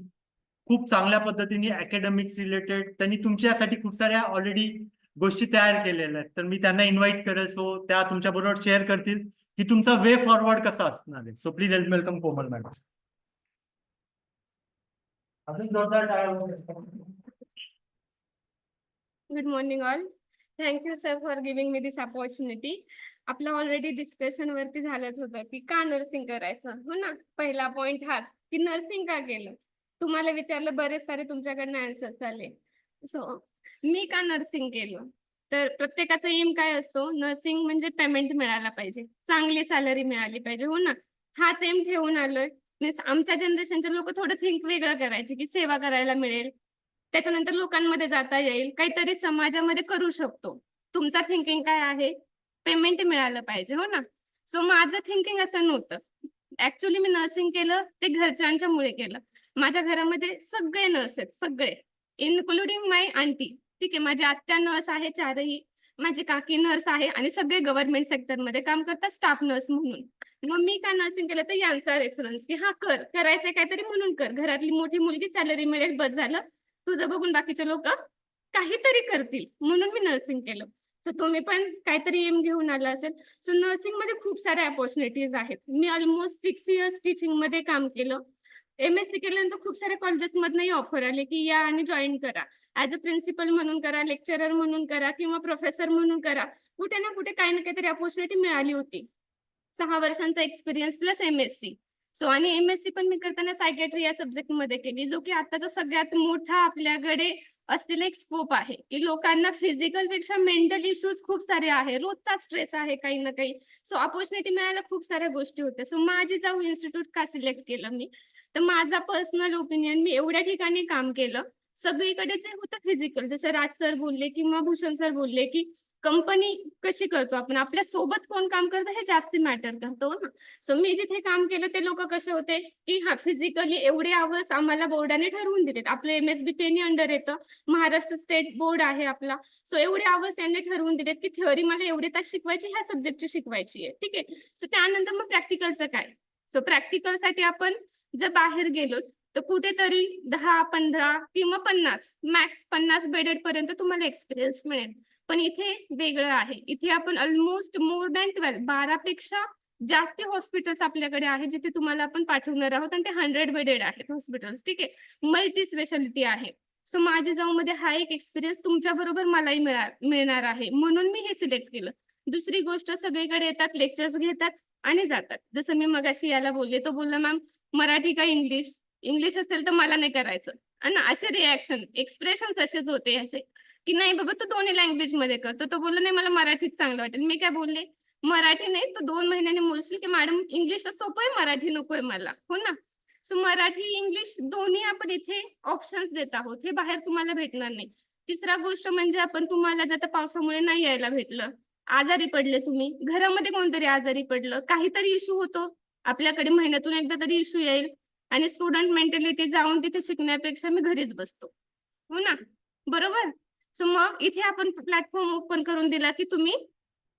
खूप चांगल्या पद्धतीने अकॅडमिक्स रिलेटेड त्यांनी तुमच्यासाठी खूप साऱ्या ऑलरेडी गोष्टी तयार केलेल्या आहेत. तर मी त्यांना इन्व्हाइट करेल, सो त्या तुमच्या बरोबर शेअर करतील की तुमचा वे फॉरवर्ड कसा असणार आहे. So please help welcome Komal madam. अजून जोरदार टाळ्या. Good morning all. Thank you sir for giving me this opportunity. आपलं ऑलरेडी डिस्कशन वरती झालंच होतं की का नर्सिंग करायचं, हो ना. पहिला पॉइंट हा की नर्सिंग का केलं. तुम्हाला विचारलं, बरेच सारे तुमच्याकडनं आन्सर्स आले. सो मी का नर्सिंग केलं, तर प्रत्येकाचा एम काय असतो, नर्सिंग म्हणजे पेमेंट मिळायला पाहिजे, चांगली सॅलरी मिळाली पाहिजे, हो ना. हाच एम ठेवून आलोय. आमच्या जनरेशनचे लोक थोडं थिंक वेगळं करायचे की सेवा करायला मिळेल, त्याच्यानंतर लोकांमध्ये जाता येईल, काहीतरी समाजामध्ये करू शकतो. तुमचा थिंकिंग काय आहे, पेमेंट मिळालं पाहिजे, हो ना. सो माझं थिंकिंग असं नव्हतं. ऍक्च्युली मी नर्सिंग केलं ते घरच्यांच्या मुळे केलं. माझ्या घरामध्ये सगळे नर्स आहेत, सगळे, इन्क्लुडिंग माय आंटी. ठीक आहे, माझी आत्या नर्स आहे, 4ही, माझी काकी नर्स आहे आणि सगळे गव्हर्नमेंट सेक्टरमध्ये काम करतात स्टाफ नर्स म्हणून. मग मी काय नर्सिंग केलं तर यांचा रेफरन्स की हा करायचंय काहीतरी म्हणून कर, घरातली मोठी मुलगी, सॅलरी मिळेल, बस झालं, तुझं बघून बाकीचे लोक काहीतरी करतील, म्हणून मी नर्सिंग केलं. सो तुम्ही पण काहीतरी एम घेऊन आला असेल. सो नर्सिंग मध्ये खूप साऱ्या अपॉर्च्युनिटीज आहेत. मी ऑलमोस्ट 6 इयर्स टीचिंग मध्ये काम केलं. MSc केल्यानंतर खूप साऱ्या कॉलेजेस मधनही ऑफर आले की या आणि जॉईन करा, ऍज अ प्रिन्सिपल म्हणून करा, लेक्चरर म्हणून करा किंवा प्रोफेसर म्हणून करा. कुठे ना कुठे काही ना काहीतरी अपॉर्च्युनिटी मिळाली होती. 6 वर्षांचा एक्सपिरियन्स प्लस MSc. सो आणि MSc पण मी करताना सायकॅट्री या सब्जेक्ट मध्ये केली, जो की आताचा सगळ्यात मोठा आपल्याकडे असलेला एक स्कोप आहे की लोकांना फिजिकल पेक्षा मेंटल इश्यूज खूप सारे आहे, रोजचा स्ट्रेस आहे काही ना काही. सो अपॉर्च्युनिटी मिळायला खूप साऱ्या गोष्टी होत्या. सो माझी जाऊ इन्स्टिट्यूट का सिलेक्ट केलं मी, तर माझा पर्सनल ओपिनियन, मी एवढ्या ठिकाणी काम केलं, सगळीकडे जे होतं फिजिकल, जसं राज सर बोलले किंवा भूषण सर बोलले की कंपनी कशी करतो आपण, आपल्या सोबत कोण काम करतं हे जास्त मॅटर करतो ना. सो मी जिथे काम केलं ते लोक कसे होते की हा फिजिकली एवढे आवर्स आम्हाला बोर्डाने ठरवून दिलेत. आपलं MSB पेनी अंडर येतं, महाराष्ट्र स्टेट बोर्ड आहे आपला. सो एवढे आवर्स यांनी ठरवून दिलेत की थ्योरी मला एवढे तास शिकवायची, ह्या सब्जेक्टची शिकवायची आहे. ठीक आहे. सो त्यानंतर मग प्रॅक्टिकलचं काय. सो प्रॅक्टिकलसाठी आपण जर बाहेर गेलो तर कुठेतरी 10, 15 किंवा 50, मॅक्स 50 बेडेड पर्यंत तुम्हाला एक्सपिरियन्स मिळेल. पण इथे वेगळं आहे. इथे आपण ऑलमोस्ट मोर दॅन 12 पेक्षा जास्त हॉस्पिटल्स आपल्याकडे आहे जिथे तुम्हाला आपण पाठवणार आहोत, आणि ते 100 बेडेड आहेत हॉस्पिटल्स. ठीक आहे. मल्टी स्पेशालिटी आहे. सो माझ्या जाऊमध्ये हा एक एक्सपिरियन्स तुमच्या बरोबर मलाही मिळणार आहे, म्हणून मी हे सिलेक्ट केलं. दुसरी गोष्ट, सगळीकडे येतात, लेक्चर्स घेतात आणि जातात. जसं मी मगाशी याला बोलले, तो बोलला मॅम मराठी का इंग्लिश, इंग्लिश असेल तर मला नाही करायचं. आणि असे रिॲक्शन, एक्सप्रेशन्स असेच होते याचे की नाही बाबा तू दोन्ही लँग्वेज मध्ये करतो. तो बोलला नाही मला मराठीत चांगलं वाटेल. मी काय बोलले, मराठी नाही तू 2 महिन्यांनी बोलशील की मॅडम इंग्लिश सोपं आहे, मराठी नकोय मला. हो ना. सो मराठी इंग्लिश दोन्ही आपण इथे ऑप्शन्स देत आहोत, हे बाहेर तुम्हाला भेटणार नाही. तिसरा गोष्ट म्हणजे आपण, तुम्हाला जर पावसामुळे नाही यायला भेटलं, आजारी पडले तुम्ही, घरामध्ये कोणतरी आजारी पडलं, काहीतरी इश्यू होतो आपल्याकडे, महिन्यातून एकदा तरी इश्यू येईल, आणि स्टुडंट मेंटॅलिटी जाऊन तिथे शिकण्यापेक्षा मी घरीच बसतो. हो ना. बरोबर. सो मग इथे आपण प्लॅटफॉर्म ओपन करून दिला की तुम्ही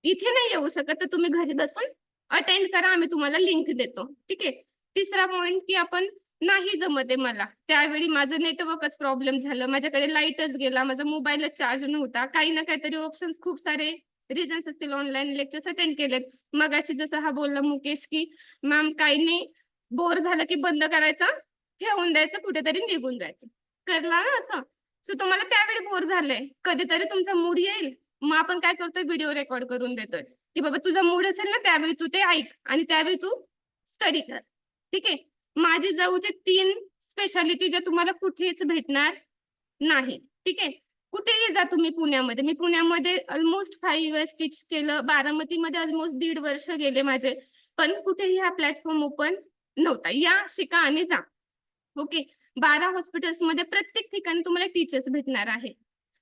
इथे नाही येऊ शकत तर तुम्ही घरी बसून अटेंड करा, आम्ही तुम्हाला लिंक देतो. ठीक आहे. तिसरा पॉइंट की आपण नाही जमत आहे मला, त्यावेळी माझं नेटवर्कच प्रॉब्लेम झालं, माझ्याकडे लाईटच गेला, माझा मोबाईलच चार्ज नव्हता, काही ना काहीतरी ऑप्शन्स, खूप सारे रिझन्स असतील, ऑनलाईन लेक्चर्स अटेंड केलेत. मगाशी जसं हा बोलला मुकेश की मॅम काही नाही, बोर झालं की बंद करायचं, ठेवून द्यायचं, कुठेतरी निघून जायचं. करला ना असं. सो तुम्हाला त्यावेळी बोर झालंय, कधीतरी तुमचा मूड येईल, मग आपण काय करतोय, व्हिडिओ रेकॉर्ड करून देतोय की बाबा तुझा मूड असेल ना त्यावेळी तू ते ऐक आणि त्यावेळी तू स्टडी कर. ठीक आहे. माझी जाऊचे 3 स्पेशालिटी ज्या तुम्हाला कुठेच भेटणार नाही. ठीक आहे. कुठेही जा तुम्ही पुण्यामध्ये, मी पुण्यामध्ये ऑलमोस्ट 5 इयर्स टीच केलं, बारामतीमध्ये ऑलमोस्ट 1.5 वर्ष गेले माझे, पण कुठेही हा प्लॅटफॉर्म ओपन नव्हता. या, शिका आणि जा. ओके. 12 हॉस्पिटल्स मध्ये प्रत्येक ठिकाणी तुम्हाला टीचर्स भेटणार आहे.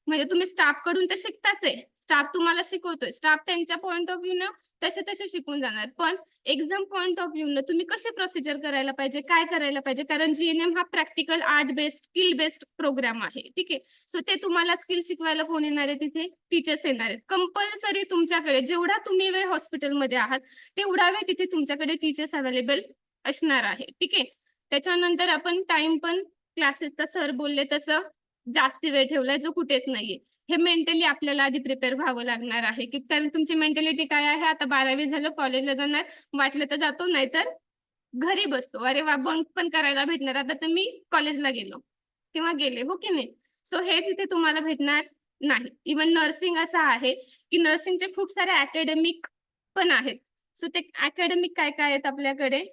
म्हणजे तुम्ही स्टाफ कडून तर शिकताच आहे, स्टाफ तुम्हाला शिकवतोय, स्टाफ त्यांच्या पॉइंट ऑफ व्ह्यू न तसे शिकून जाणार, पण एक्झाम पॉइंट ऑफ व्ह्यू न तुम्ही कसे प्रोसिजर करायला पाहिजे, काय करायला पाहिजे, कारण GNM हा practical art based skill based programme आहे. ठीक आहे. सो ते तुम्हाला स्किल शिकवायला कोण येणार आहे, तिथे टीचर्स येणार आहेत. कंपल्सरी तुमच्याकडे जेवढा तुम्ही वेळ हॉस्पिटलमध्ये आहात तेवढा वेळ तिथे तुमच्याकडे टीचर्स अवेलेबल असणार आहे. ठीक आहे. त्याच्यानंतर आपण टाइम पण क्लासेसचा सर बोलले तसं जास्ती वेळ ठेवलाय जो कुठेच नाहीये. हे मेंटली आपल्याला आधी प्रिपेअर व्हावं लागणार आहे की कारण तुमची मेंटॅलिटी काय आहे, आता 12वी झालं, कॉलेजला जाणार, वाटलं तर जातो, नाहीतर घरी बसतो. अरे वा, बंक पण करायला भेटणार, आता तर मी कॉलेजला गेलो किंवा गेले. हो की नाही. सो हे तिथे तुम्हाला भेटणार नाही. इव्हन नर्सिंग असं आहे की नर्सिंगचे खूप सारे अकॅडमिक पण आहेत. सो ते अकॅडमिक काय काय आहेत आपल्याकडे,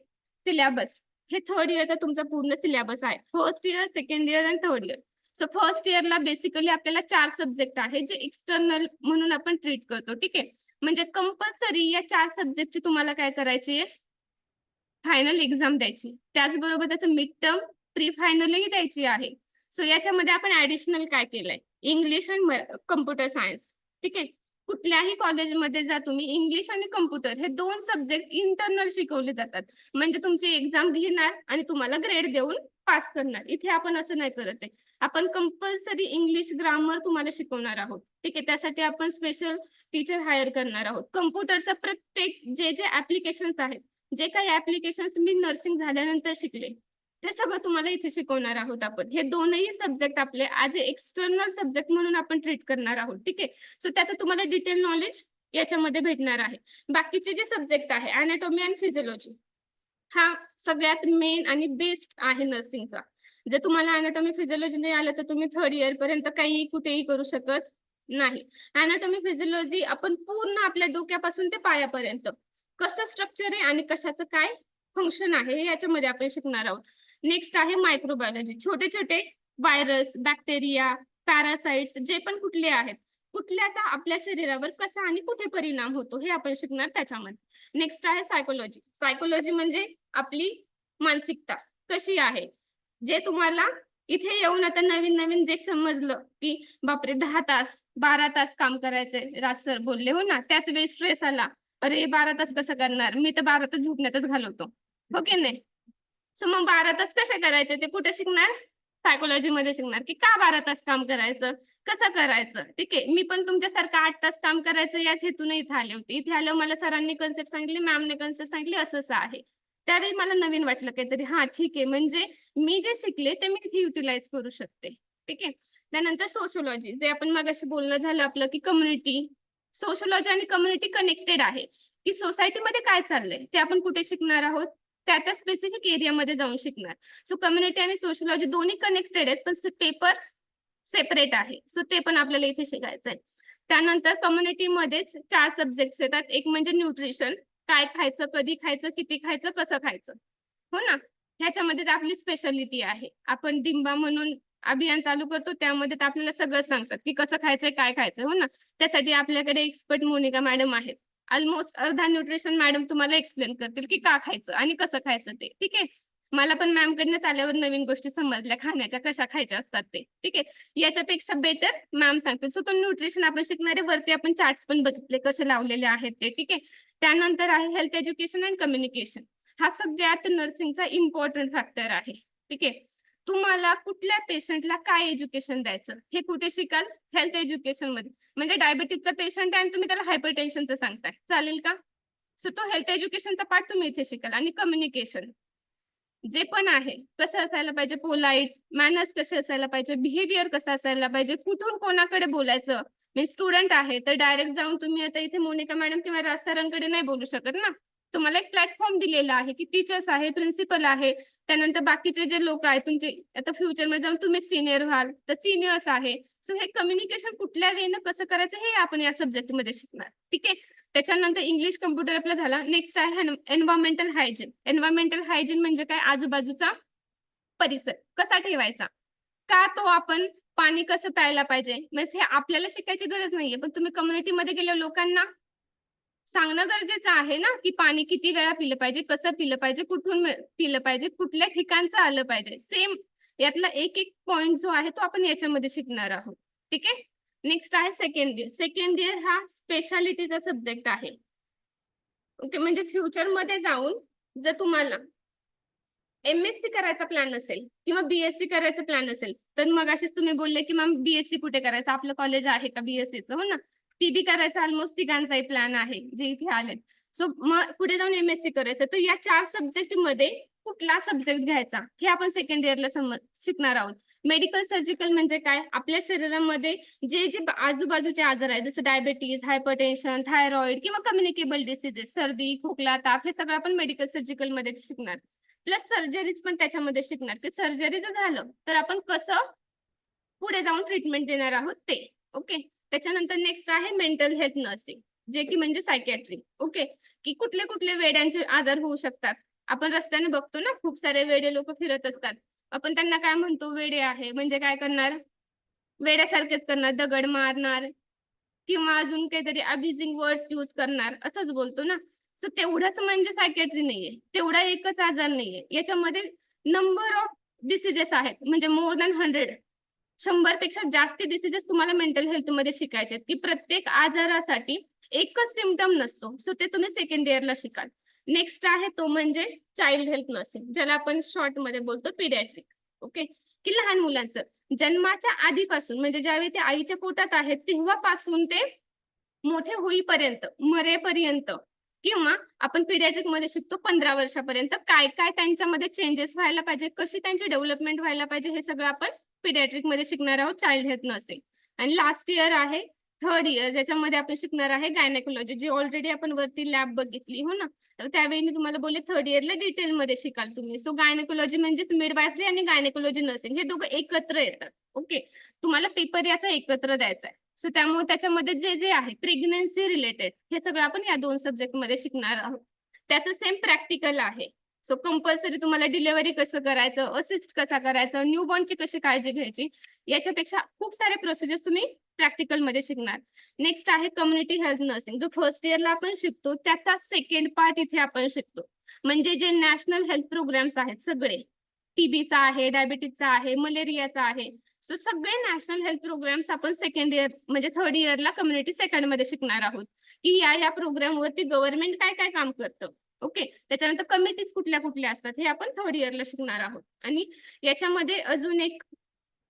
सिलेबस, हे 3rd इयरचा तुमचा पूर्ण सिलेबस आहे. 1st इयर, 2nd इयर आणि 3rd इयर. सो 1st इयरला बेसिकली आपल्याला 4 सब्जेक्ट आहेत जे एक्सटर्नल म्हणून आपण ट्रीट करतो. ठीक आहे. म्हणजे कंपल्सरी या 4 सब्जेक्टची तुम्हाला काय करायची आहे, फायनल एक्झाम द्यायची. त्याचबरोबर त्याचं मिड टर्म, प्री फायनलही द्यायची आहे. सो याच्यामध्ये आपण ऍडिशनल काय केलंय, इंग्लिश आणि कम्प्युटर सायन्स. ठीक आहे. कुठल्याही कॉलेजमध्ये जा तुम्ही, इंग्लिश आणि कम्प्युटर हे 2 सब्जेक्ट इंटरनल शिकवले जातात. म्हणजे तुमची एक्झाम घेणार आणि तुम्हाला ग्रेड देऊन पास करणार. इथे आपण असं नाही करत आहे. आपण कंपल्सरी इंग्लिश ग्रामर तुम्हाला शिकवणार आहोत. ठीक आहे. त्यासाठी आपण स्पेशल टीचर हायर करणार आहोत. कम्प्युटरचा प्रत्येक जे ऍप्लिकेशन्स आहेत, जे काही ऍप्लिकेशन्स मी नर्सिंग झाल्यानंतर शिकले, ते सगळं तुम्हाला इथे शिकवणार आहोत आपण. हे 2ही सब्जेक्ट आपले ॲज अ एक्सटर्नल सब्जेक्ट म्हणून आपण ट्रीट करणार आहोत. ठीक आहे. सो त्याचं तुम्हाला डिटेल नॉलेज याच्यामध्ये भेटणार आहे. बाकीचे जे सब्जेक्ट आहे, अॅनाटॉमी आणि फिजिओलॉजी, हा सगळ्यात मेन आणि बेस्ट आहे नर्सिंगचा. जर तुम्हाला अॅनाटॉमी फिजिओलॉजी नाही आलं तर तुम्ही 3rd इयर पर्यंत काही कुठेही करू शकत नाही. अॅनाटॉमी फिजिओलॉजी आपण पूर्ण आपल्या डोक्यापासून ते पायापर्यंत कसं स्ट्रक्चर आहे आणि कशाचं काय फंक्शन आहे हे याच्यामध्ये आपण शिकणार आहोत. नेक्स्ट आहे मायक्रोबायोलॉजी, छोटे छोटे व्हायरस, बॅक्टेरिया, पॅरासाइट्स जे पण कुठले आहेत, कुठल्याचा आपल्या शरीरावर कसा आणि कुठे परिणाम होतो हे आपण शिकणार त्याच्यामध्ये. नेक्स्ट आहे सायकोलॉजी. सायकोलॉजी म्हणजे आपली मानसिकता कशी आहे, जे तुम्हाला इथे येऊन आता नवीन नवीन जे समजलं की बापरे 10 तास 12 तास काम करायचंय, राज सर बोलले हो ना, त्याच वेळी स्ट्रेस आला, अरे 12 तास कसं करणार, मी तर 12 तास झोपण्यातच घालवतो, हो की नाही? सो मग 12 तास कसे करायचे ते कुठे शिकणार? सायकोलॉजी मध्ये शिकणार की का 12 तास काम करायचं, कसं करायचं. ठीक आहे, मी पण तुमच्यासारखं 8 तास काम करायचं याच हेतून इथे आले होते. इथे आल्यावर मला सरांनी कन्सेप्ट सांगितली, मॅमने कन्सेप्ट सांगितली, असं असं आहे. त्यावेळी मला नवीन वाटलं काहीतरी, हा ठीक आहे, म्हणजे मी जे शिकले ते मी इथे युटिलाइज करू शकते. ठीक आहे. त्यानंतर सोशोलॉजी, जे आपण मगाशी बोलणं झालं आपलं की कम्युनिटी. सोशोलॉजी आणि कम्युनिटी कनेक्टेड आहे, की सोसायटीमध्ये काय चाललंय ते आपण कुठे शिकणार आहोत, त्या स्पेसिफिक एरियामध्ये जाऊन शिकणार. सो कम्युनिटी आणि सोशोलॉजी दोन्ही कनेक्टेड आहेत, पण पेपर सेपरेट आहे. सो ते पण आपल्याला इथे शिकायचं आहे. त्यानंतर कम्युनिटीमध्येच 4 सब्जेक्ट्स येतात. एक म्हणजे न्यूट्रिशन, काय खायचं, कधी खायचं, किती खायचं, कसं खायचं, हो ना. ह्याच्यामध्ये तर आपली स्पेशालिटी आहे. आपण डिंबा म्हणून अभियान चालू करतो, त्यामध्ये तर आपल्याला सगळं सांगतात की कसं खायचंय, काय खायचं, हो ना. त्यासाठी आपल्याकडे एक्सपर्ट मोनिका मॅडम आहेत. ऑलमोस्ट अर्धा न्यूट्रिशन मॅडम तुम्हाला एक्सप्लेन करतील की का खायचं आणि कसं खायचं ते. ठीक आहे. मला पण मॅम कडनं आल्यावर नवीन गोष्टी समजल्या खाण्याच्या, कशा खायच्या असतात ते. ठीक आहे. याच्यापेक्षा बेटर मॅम सांगतील. सो तो न्यूट्रिशन आपण शिकणारे, वरती आपण चार्ट्स पण बघितले कसे लावलेले आहेत ते. ठीक आहे. त्यानंतर आहे हेल्थ एज्युकेशन अँड कम्युनिकेशन. हा सगळ्यात नर्सिंगचा इम्पॉर्टंट फॅक्टर आहे. ठीक आहे. तुम्हाला कुठल्या पेशंटला काय एज्युकेशन द्यायचं हे कुठे शिकाल? हेल्थ एज्युकेशन मध्ये. म्हणजे डायबिटीजचा पेशंट आहे आणि तुम्ही त्याला हायपरटेन्शनचं सांगताय, चालेल का? सो तो हेल्थ एज्युकेशनचा पार्ट तुम्ही इथे शिकाल. आणि कम्युनिकेशन जे पण आहे, कसं असायला पाहिजे, पोलाइट मॅनर्स कसे असायला पाहिजे, बिहेवियर कसं असायला पाहिजे, कुठून कोणाकडे बोलायचं. मी स्टुडंट आहे तर डायरेक्ट जाऊन तुम्ही आता इथे मोनिका मॅडम किंवा राज सरांकडे नाही बोलू शकत ना. तुम्हाला एक प्लॅटफॉर्म दिलेला आहे की टीचर्स आहे, प्रिन्सिपल आहे, त्यानंतर बाकीचे जे लोक आहेत तुमचे, आता फ्युचरमध्ये जाऊन तुम्ही सिनियर व्हाल तर सिनियर्स आहे. सो हे कम्युनिकेशन कुठल्या वेनं कसं करायचं हे आपण या सब्जेक्टमध्ये शिकणार. ठीक आहे. त्याच्यानंतर इंग्लिश कम्प्युटर आपला झाला. नेक्स्ट आहे एन्व्हायरमेंटल हायजीन. एन्व्हायरमेंटल हायजीन म्हणजे काय? आजूबाजूचा परिसर कसा ठेवायचा, का तो आपण पाणी कसं प्यायला पाहिजे, म्हणजे हे आपल्याला शिकायची गरज नाहीये, पण तुम्ही कम्युनिटीमध्ये गेल्या लोकांना सांगणं गरजेचं आहे ना, की पाणी किती वेळा पिलं पाहिजे, कसं पिलं पाहिजे, कुठून पिलं पाहिजे, कुठल्या ठिकाणचं आलं पाहिजे. सेम यातला एक एक पॉइंट जो आहे तो आपण याच्यामध्ये शिकणार आहोत. ठीक आहे. नेक्स्ट आहे सेकंड इयर. सेकंड इयर हा स्पेशालिटीचा सब्जेक्ट आहे. ओके. म्हणजे फ्युचरमध्ये जाऊन जर तुम्हाला MSc करायचा प्लॅन असेल किंवा BSc करायचा प्लॅन असेल, तर मग अशीच तुम्ही बोलले की मॅम BSc कुठे करायचं, आपलं कॉलेज आहे का BScचं, हो ना. PB करायचा ऑलमोस्ट तिघांचाही प्लॅन आहे जे इथे आले. सो मग पुढे जाऊन MSc करायचं, तर या 4 सब्जेक्ट मध्ये कुठला सब्जेक्ट घ्यायचा हे आपण सेकंड इयरला शिकणार आहोत. मेडिकल सर्जिकल म्हणजे काय? आपल्या शरीरामध्ये जे जे आजूबाजूचे आजार आहेत, जसं डायबिटीज, हायपरटेन्शन, थायरॉइड किंवा कम्युनिकेबल डिसीजेस, सर्दी, खोकला, ताप, हे सगळं आपण मेडिकल सर्जिकल मध्ये शिकणार. प्लस सर्जरीज पण त्याच्यामध्ये शिकणार, की सर्जरी जर झालं तर आपण कसं पुढे जाऊन ट्रीटमेंट देणार आहोत ते. ओके. त्याच्यानंतर नेक्स्ट आहे मेंटल हेल्थ नर्सिंग, जे की म्हणजे सायकॅट्री. ओके. की कुठले कुठले वेड्यांचे आजार होऊ शकतात. आपण रस्त्याने बघतो ना, खूप सारे वेडे लोक फिरत असतात. आपण त्यांना काय म्हणतो? वेडे आहे. म्हणजे काय करणार? वेड्यासारखेच करणार, दगड मारणार किंवा अजून काहीतरी अब्युजिंग वर्ड्स यूज करणार, असंच बोलतो ना. सो तेवढंच म्हणजे सायकॅट्री नाहीये, तेवढा एकच आजार नाहीये. याच्यामध्ये नंबर ऑफ डिसीजेस आहेत, म्हणजे मोर दॅन 100. 100 पेक्षा जास्त डिसीजेस तुम्हाला मेंटल हेल्थ मध्ये शिकायचे आहेत, की प्रत्येक आजारासाठी एकच सिम्पटम नसतो. सो ते तुम्ही सेकंड इयरला शिकाल. नेक्स्ट आहे तो म्हणजे चाइल्ड हेल्थ नर्सिंग, ज्याला आपण शॉर्ट मध्ये बोलतो पीडियाट्रिक. ओके. की लहान मुलांचं जन्माच्या आधीपासून, म्हणजे ज्यावेळी ते आईच्या पोटात आहेत तेव्हापासून ते मोठे होईपर्यंत, मरेपर्यंत, किंवा आपण पीडियाट्रिक मध्ये शिकतो 15 वर्षापर्यंत, काय काय त्यांच्यामध्ये चेंजेस व्हायला पाहिजे, कशी त्यांची डेव्हलपमेंट व्हायला पाहिजे, हे सगळं आपण पीडियाट्रिक मध्ये शिकणार आहोत, चाइल्ड हेल्थ नर्सिंग. आणि लास्ट इयर आहे थर्ड इयर, ज्याच्यामध्ये आपण शिकणार आहे गायनेकोलॉजी, जी ऑलरेडी आपण वरती लॅब बघितली, हो ना. तर त्यावेळी मी तुम्हाला बोलले थर्ड इयरला डिटेल मध्ये शिकाल तुम्ही. सो गायनेकोलॉजी म्हणजे मिडवायफरी आणि गायनेकोलॉजी नर्सिंग हे दोघं एकत्र येतात. ओके. तुम्हाला पेपर याचा एकत्र द्यायचा आहे. सो त्यामुळे त्याच्यामध्ये जे जे आहे प्रेग्नन्सी रिलेटेड हे सगळं आपण या 2 सब्जेक्ट मध्ये शिकणार आहोत. त्याचं सेम प्रॅक्टिकल आहे. सो कंपल्सरी तुम्हाला डिलिव्हरी कसं करायचं, असिस्ट कसा करायचं, न्यूबॉर्नची कशी काळजी घ्यायची, याच्यापेक्षा खूप सारे प्रोसिजर्स तुम्ही प्रॅक्टिकल मध्ये शिकणार. नेक्स्ट आहे कम्युनिटी हेल्थ नर्सिंग, जो फर्स्ट इयरला आपण शिकतो त्याचा सेकंड पार्ट इथे आपण शिकतो. म्हणजे जे नॅशनल हेल्थ प्रोग्राम्स आहेत सगळे, टीबीचा आहे, डायबिटीजचा आहे, मलेरियाचा आहे, सो सगळे नॅशनल हेल्थ प्रोग्राम्स आपण सेकंड इयर म्हणजे थर्ड इयरला कम्युनिटी सेकंड मध्ये शिकणार आहोत, की या प्रोग्राम वरती गव्हर्नमेंट काय काय काम करतं. ओके, त्याच्यानंतर कमिटीज कुठल्या कुठल्या असतात हे आपण थर्ड इयरला शिकणार आहोत. आणि याच्यामध्ये अजून एक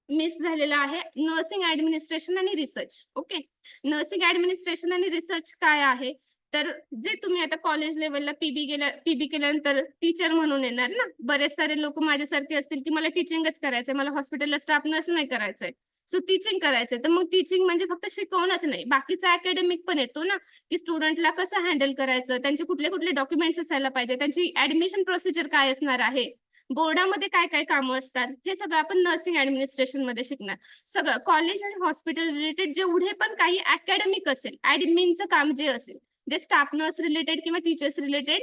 मिस झालेला आहे नर्सिंग ऍडमिनिस्ट्रेशन आणि रिसर्च. ओके, नर्सिंग ऍडमिनिस्ट्रेशन आणि रिसर्च काय आहे, तर जे तुम्ही आता कॉलेज लेवलला पीबी केल्यानंतर टीचर म्हणून येणार ना, बरेच सारे लोक माझ्यासारखे असतील की मला टीचिंगच करायचंय, मला हॉस्पिटलला स्टाफ नर्स नाही करायचंय, सो टीचिंग करायचंय. तर मग टीचिंग म्हणजे फक्त शिकवणच नाही, बाकीचा अकॅडमिक पण येतो ना, की स्टुडंटला कसं हँडल करायचं, त्यांचे कुठले कुठले डॉक्युमेंट्स असायला पाहिजे, त्यांची ऍडमिशन प्रोसिजर काय असणार आहे, बोर्डामध्ये काय काय कामं असतात, हे सगळं आपण नर्सिंग ऍडमिनिस्ट्रेशन मध्ये शिकणार. सगळं कॉलेज आणि हॉस्पिटल रिलेटेड जेवढे पण काही अकॅडमिक असेल, ऍडमिनचं काम जे असेल, जे स्टाफ नर्स रिलेटेड किंवा टीचर्स रिलेटेड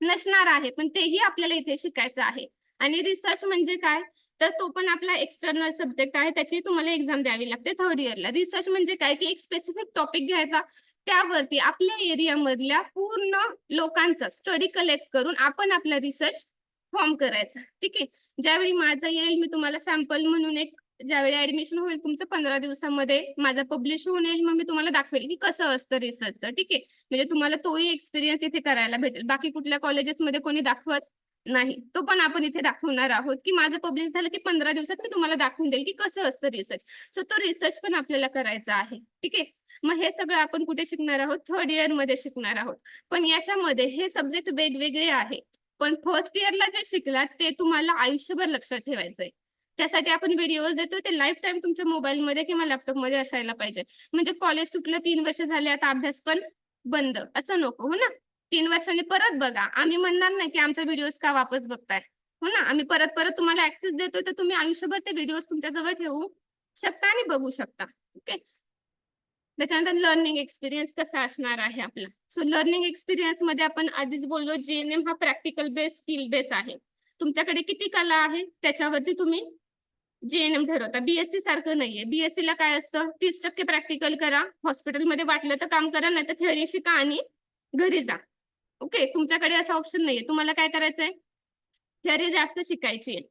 नसणार आहे, पण तेही आपल्याला इथे शिकायचं आहे. आणि रिसर्च म्हणजे काय, तर तो पण आपला एक्सटर्नल सब्जेक्ट आहे, त्याची तुम्हाला एक्झाम द्यावी लागते थर्ड इयरला. रिसर्च म्हणजे काय, की एक स्पेसिफिक टॉपिक घ्यायचा, त्यावरती आपल्या एरियामधल्या पूर्ण लोकांचा स्टडी कलेक्ट करून आपण आपला रिसर्च फॉर्म करायचा. ठीक आहे, ज्यावेळी माझं येईल मी तुम्हाला सॅम्पल म्हणून एक, ज्यावेळी ऍडमिशन होईल तुमचं 15 दिवसामध्ये माझं पब्लिश होऊन येईल, मग मी तुम्हाला दाखवेल की कसं असतं रिसर्चचं. ठीक आहे, म्हणजे तुम्हाला तोही एक्सपिरियन्स इथे करायला भेटेल. बाकी कुठल्या कॉलेजेसमध्ये कोणी दाखवत नाही, तो पण आपण इथे दाखवणार आहोत, की माझं पब्लिश झालं की 15 दिवसात मी तुम्हाला दाखवून देईल की कसं असतं रिसर्च. सो तो रिसर्च पण आपल्याला करायचा आहे. ठीक आहे, मग हे सगळं आपण कुठे शिकणार आहोत, थर्ड इयर मध्ये शिकणार आहोत. पण याच्यामध्ये हे सब्जेक्ट वेगवेगळे आहे, पण फर्स्ट इयरला जे शिकलात ते तुम्हाला आयुष्यभर लक्षात ठेवायचंय. त्यासाठी आपण व्हिडिओज देतो, ते लाईफ टाइम तुमच्या मोबाईलमध्ये किंवा लॅपटॉपमध्ये असायला पाहिजे. म्हणजे कॉलेज सुटलं, 3 वर्ष झाले, आता अभ्यास पण बंद, असं नको. हो ना, 3 वर्षांनी परत बघा. आम्ही म्हणणार नाही की आमचा व्हिडिओज का वापस बघताय. हो ना, आम्ही परत परत तुम्हाला ऍक्सेस देतोय, तर तुम्ही आयुष्यभर ते व्हिडिओज तुमच्या जवळ ठेवू शकता आणि बघू शकता. ओके, त्याच्यानंतर लर्निंग एक्सपिरियन्स कसा असणार आहे आपला. सो लर्निंग एक्सपिरियन्स मध्ये आपण आधीच बोललो, जीएनएम हा प्रॅक्टिकल बेस, स्किल बेस आहे. तुमच्याकडे किती कला आहे त्याच्यावरती तुम्ही जीएनएम ठरवता. बीएससी सारखं नाहीये. बीएससी ला काय असतं, 30% प्रॅक्टिकल करा, हॉस्पिटलमध्ये वाटलं तर काम करा, नाही तर थेअरी शिका आणि घरी जा. ओके, तुमच्याकडे असं ऑप्शन नाहीये. तुम्हाला काय करायचंय, थेअरी जास्त शिकायची आहे.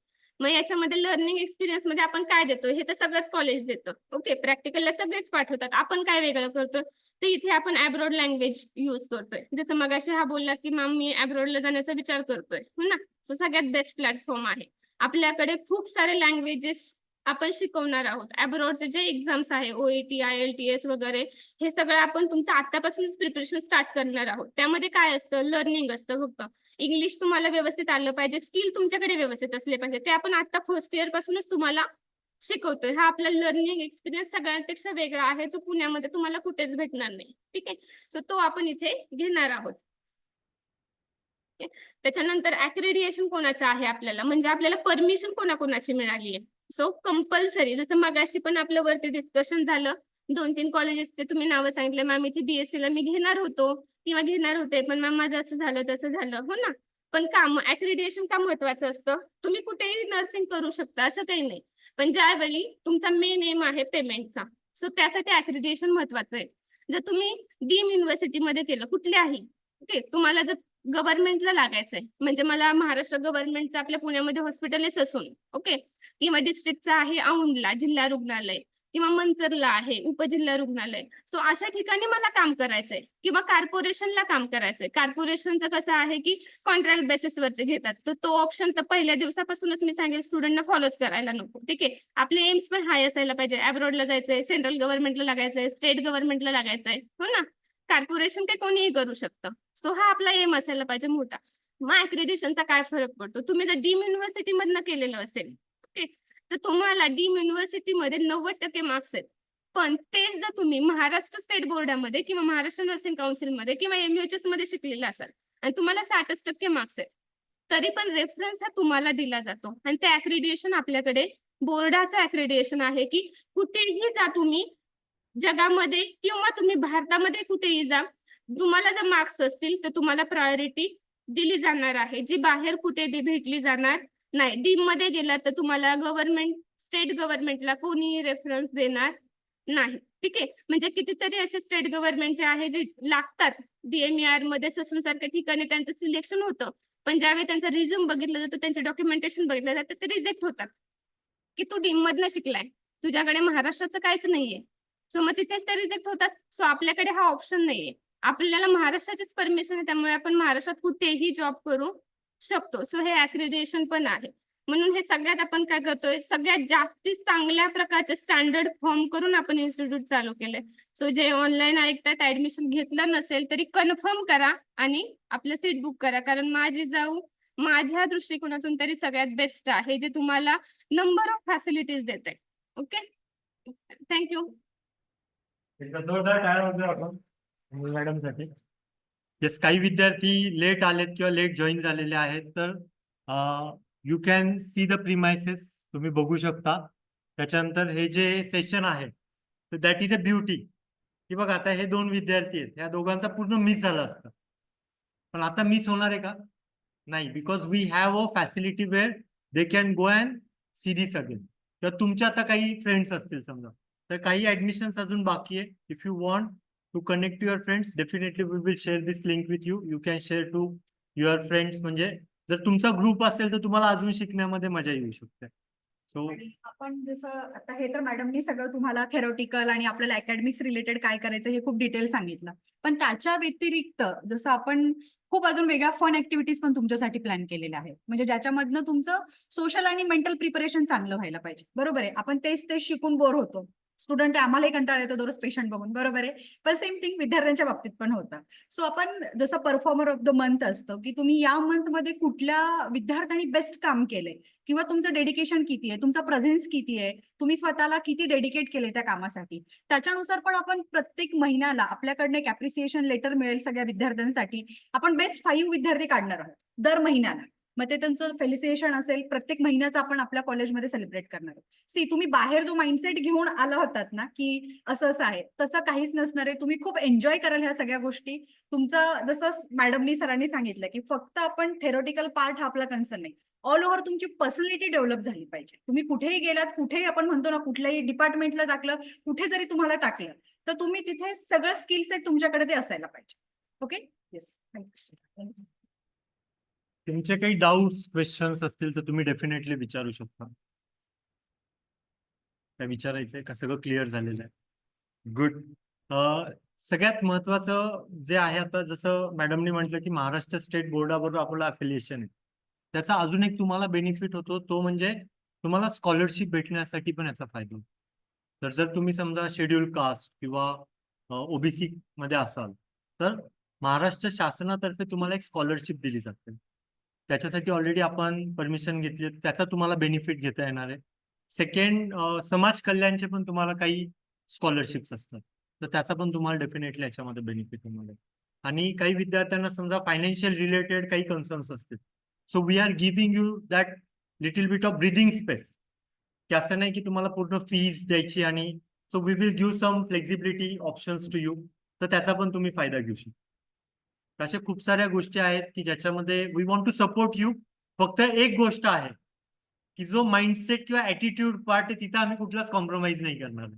मग याच्यामध्ये लर्निंग एक्सपिरियन्स मध्ये आपण काय देतो, हे तर सगळंच कॉलेज देतं. ओके, प्रॅक्टिकलला सगळेच पाठवतात. आपण काय वेगळं करतो, तर इथे आपण अब्रॉड लँग्वेज यूज करतोय. जसं मगाशी हा बोलला की मॅम मी अब्रॉडला जाण्याचा विचार करतोय, हो ना. सो सगळ्यात बेस्ट प्लॅटफॉर्म आहे. आपल्याकडे खूप सारे लँग्वेजेस आपण शिकवणार आहोत. अब्रॉडचे जे एक्झाम्स आहे, ओईटी, IELTS वगैरे, हे सगळं आपण तुमचं आतापासूनच प्रिपरेशन स्टार्ट करणार आहोत. त्यामध्ये काय असतं, लर्निंग असतं. फक्त इंग्लिश तुम्हाला व्यवस्थित आलं पाहिजे, स्किल तुमच्याकडे व्यवस्थित असले पाहिजे, ते आपण आता फर्स्ट इयर पासूनच तुम्हाला शिकवतोय. हा आपला लर्निंग एक्सपिरियन्स सगळ्यांपेक्षा वेगळा आहे, जो पुण्यामध्ये तुम्हाला कुठेच भेटणार नाही. ठीक आहे, सो तो आपण इथे घेणार आहोत. त्याच्यानंतर अक्रेडिएशन कोणाचं आहे आपल्याला, म्हणजे आपल्याला परमिशन कोणाकोणाची मिळाली आहे. सो कंपल्सरी, जसं मगाशी पण आपलं वरती डिस्कशन झालं, 2-3 कॉलेजेसचे तुम्ही नावं सांगितले, मॅम इथे बीएससी ला मी घेणार होतो किंवा घेणार होते, पण मॅम माझं असं झालं तसं झालं. हो ना, पण का अक्रेडिएशन का महत्वाचं असतं, तुम्ही कुठेही नर्सिंग करू शकता असं काही नाही, पण ज्यावेळी तुमचा मेन एम आहे पेमेंटचा, सो त्यासाठी अक्रेडिएशन महत्वाचं आहे. जर तुम्ही डीम युनिव्हर्सिटीमध्ये केलं कुठल्याही, ओके, तुम्हाला जर गव्हर्नमेंटला लागायचंय, म्हणजे मला महाराष्ट्र गव्हर्नमेंटचं आपल्या पुण्यामध्ये हॉस्पिटल आहे ससून, ओके, किंवा डिस्ट्रिक्टचं आहे औंधला जिल्हा रुग्णालय, किंवा मंचरला आहे उपजिल्हा रुग्णालय. सो अशा ठिकाणी मला काम करायचंय, किंवा कॉर्पोरेशनला काम करायचंय. कॉर्पोरेशनचं कसं आहे की कॉन्ट्रॅक्ट बेसिसवरती घेतात, तर तो ऑप्शन तर पहिल्या दिवसापासूनच मी सांगेल स्टुडंटना फॉलोच करायला नको. ठीक आहे, आपले एम्स पण हाय असायला पाहिजे. अब्रॉडला जायचंय, सेंट्रल गव्हर्नमेंटला लागायचंय, स्टेट गव्हर्नमेंटला लागायचंय. हो ना, कॉर्पोरेशन काही कोणीही करू शकतं. सो हा आपला एम असायला पाहिजे मोठा. मग अक्रेडिशनचा काय फरक पडतो, तुम्ही जर डीम युनिव्हर्सिटी मधनं केलेलं असेल, ओके, तर तुम्हाला डीम युनिव्हर्सिटीमध्ये 90% मार्क्स आहेत. पण तेच जर तुम्ही महाराष्ट्र स्टेट बोर्डामध्ये किंवा महाराष्ट्र नर्सिंग काउन्सिलमध्ये किंवा MUHS मध्ये शिकलेला असाल आणि तुम्हाला 60% मार्क्स आहेत, तरी पण रेफरन्स हा तुम्हाला दिला जातो. आणि ते अक्रेडिएशन आपल्याकडे बोर्डाचं अक्रेडिएशन आहे, की कुठेही जा तुम्ही जगामध्ये किंवा तुम्ही भारतामध्ये कुठेही जा, तुम्हाला जर मार्क्स असतील तर तुम्हाला प्रायोरिटी दिली जाणार आहे, जी बाहेर कुठे भेटली जाणार नाही. डीम मध्ये गेला तर तुम्हाला स्टेट गव्हर्नमेंटला कोणी रेफरन्स देणार नाही. ठीक आहे. म्हणजे कितीतरी असे स्टेट गव्हर्नमेंटचे आहे जे लागतात. DMER मध्ये ससून सारख्या ठिकाणी त्यांचं सिलेक्शन होतं. पण ज्यावेळी त्यांचा रिझ्यूम बघितला जातो, त्यांचे डॉक्युमेंटेशन बघितलं जातं, ते रिजेक्ट होतात. की तू डीम मधनं शिकलाय. तुझ्याकडे महाराष्ट्राचं काहीच नाहीये. सो मग तिथेच ते रिजेक्ट होतात. सो आपल्याकडे हा ऑप्शन नाहीये. आपल्याला महाराष्ट्राचीच परमिशन आहे, त्यामुळे आपण महाराष्ट्रात कुठेही जॉब करू शकतो. सो हे ॲक्रिडिटेशन पण आहे. म्हणून हे सगळ्यात आपण काय करतोय, सगळ्यात जास्ती चांगल्या प्रकारचे स्टँडर्ड फॉर्म करून आपण इन्स्टिट्यूट चालू केलंय. सो जे ऑनलाईन ऐकतात, ऍडमिशन घेतलं नसेल तरी कन्फर्म करा आणि आपलं सीट बुक करा. कारण माझी जाऊ माझ्या दृष्टिकोनातून तरी सगळ्यात बेस्ट आहे, जे तुम्हाला नंबर ऑफ फॅसिलिटीज देत आहे. Okay, thank you. एकदा जोरदार टाळ्या वाजवूया आपण मॅडम साठी. येस, काही विद्यार्थी लेट आलेत किंवा लेट जॉईन झालेले आहेत, तर you can see the premises, तुम्ही बघू शकता. त्याच्यानंतर हे जे सेशन आहे, तर दॅट इज अ ब्युटी, की बघा आता हे 2 विद्यार्थी आहेत, ह्या दोघांचा पूर्ण मिस झाला असता, पण आता मिस होणार आहे का? नाही, because we have a facility where they can go and see this again. किंवा तुमच्या आता काही फ्रेंड्स असतील समजा, तर काही ऍडमिशन्स अजून बाकी आहे. If you want to connect to your friends, definitely we will share this link with you. You can share to your friends. म्हणजे जर तुमचा ग्रुप असेल तर तुम्हाला अजून शिकण्यामध्ये मजा येऊ शकते. सो आणि आपण जसं आता हे तर मॅडमनी सगळं तुम्हाला थेरोटिकल आणि आपल्याला अकॅडमिक्स रिलेटेड काय करायचं हे खूप डिटेल सांगितलं. पण त्याच्या व्यतिरिक्त जसं आपण खूप अजून वेगळ्या फन ऍक्टिव्हिटीज पण तुमच्यासाठी प्लॅन केलेल्या आहेत, म्हणजे ज्याच्यामधनं तुमचं सोशल आणि मेंटल प्रिपरेशन चांगलं व्हायला पाहिजे. बरोबर आहे, आपण तेच शिकून बोर होतो. स्टुडंट आम्हालाही कंटाळा येतो दररोज पेशंट बघून, बरोबर आहे. पण सेम थिंग विद्यार्थ्यांच्या बाबतीत पण होतं. सो आपण जसं परफॉर्मर ऑफ द मंथ असतं, की तुम्ही या मंथ मध्ये कुठल्या विद्यार्थ्यांनी बेस्ट काम केलंय किंवा तुमचं डेडिकेशन किती आहे, तुमचा प्रेझेन्स किती आहे, तुम्ही स्वतःला किती डेडिकेट केले त्या कामासाठी, त्याच्यानुसार पण आपण प्रत्येक महिन्याला आपल्याकडनं एक अप्रिसिएशन लेटर मिळेल सगळ्या विद्यार्थ्यांसाठी. आपण बेस्ट 5 विद्यार्थी काढणार आहोत दर महिन्याला. मग ते त्यांचं फेलिसिएशन असेल, प्रत्येक महिन्याचं आपण आपल्या कॉलेजमध्ये सेलिब्रेट करणार आहोत. सी, तुम्ही बाहेर जो माइंडसेट घेऊन आला होतात ना, की असं असं आहे, तसं काहीच नसणार आहे. तुम्ही खूप एन्जॉय कराल ह्या सगळ्या गोष्टी. तुमचं जसं मॅडमनी सरांनी सांगितलं, की फक्त आपण थेरोटिकल पार्ट हा आपला कन्सर्न नाही, ऑल ओव्हर तुमची पर्सनॅलिटी डेव्हलप झाली पाहिजे. तुम्ही कुठेही गेलात, कुठेही आपण म्हणतो ना, कुठल्याही डिपार्टमेंटला टाकलं, कुठे जरी तुम्हाला टाकलं, तर तुम्ही तिथे सगळं स्किल सेट तुमच्याकडे ते असायला पाहिजे. Okay, yes, thank you. तुमचे काही डाऊट्स, क्वेश्चन्स असतील तर तुम्ही डेफिनेटली विचारू शकता. काय विचारायचंय का? सगळं क्लिअर झालेलं आहे? गुड. सगळ्यात महत्वाचं जे आहे, आता जसं मॅडमनी म्हटलं की महाराष्ट्र स्टेट बोर्डाबरोबर आपलं अफिलिएशन आहे, त्याचा अजून एक तुम्हाला बेनिफिट होतो, तो म्हणजे तुम्हाला स्कॉलरशिप भेटण्यासाठी पण याचा फायदा होतो. तर जर तुम्ही समजा शेड्यूल कास्ट किंवा ओबीसी मध्ये असाल, तर महाराष्ट्र शासनातर्फे तुम्हाला एक स्कॉलरशिप दिली जाते. त्याच्यासाठी ऑलरेडी आपण परमिशन घेतली, त्याचा तुम्हाला बेनिफिट घेता येणार आहे. सेकंड, समाज कल्याणचे पण तुम्हाला काही स्कॉलरशिप्स असतात, तर त्याचा पण तुम्हाला डेफिनेटली याच्यामध्ये बेनिफिट होणार आहे. आणि काही विद्यार्थ्यांना समजा फायनान्शियल रिलेटेड काही कन्सर्न्स असतील, so we are giving you that little bit of breathing space, की असं नाही की तुम्हाला पूर्ण फीज द्यायची. आणि so we will give some flexibility options to you, तर त्याचा पण तुम्ही फायदा घेऊ शकता. अशा खूप साऱ्या गोष्टी आहेत की ज्याच्यामध्ये we want to support you. फक्त एक गोष्ट आहे की जो माइंडसेट किंवा ऍटिट्यूड पार्ट आहे, तिथं आम्ही कुठलाच कॉम्प्रोमाइज नाही करणार.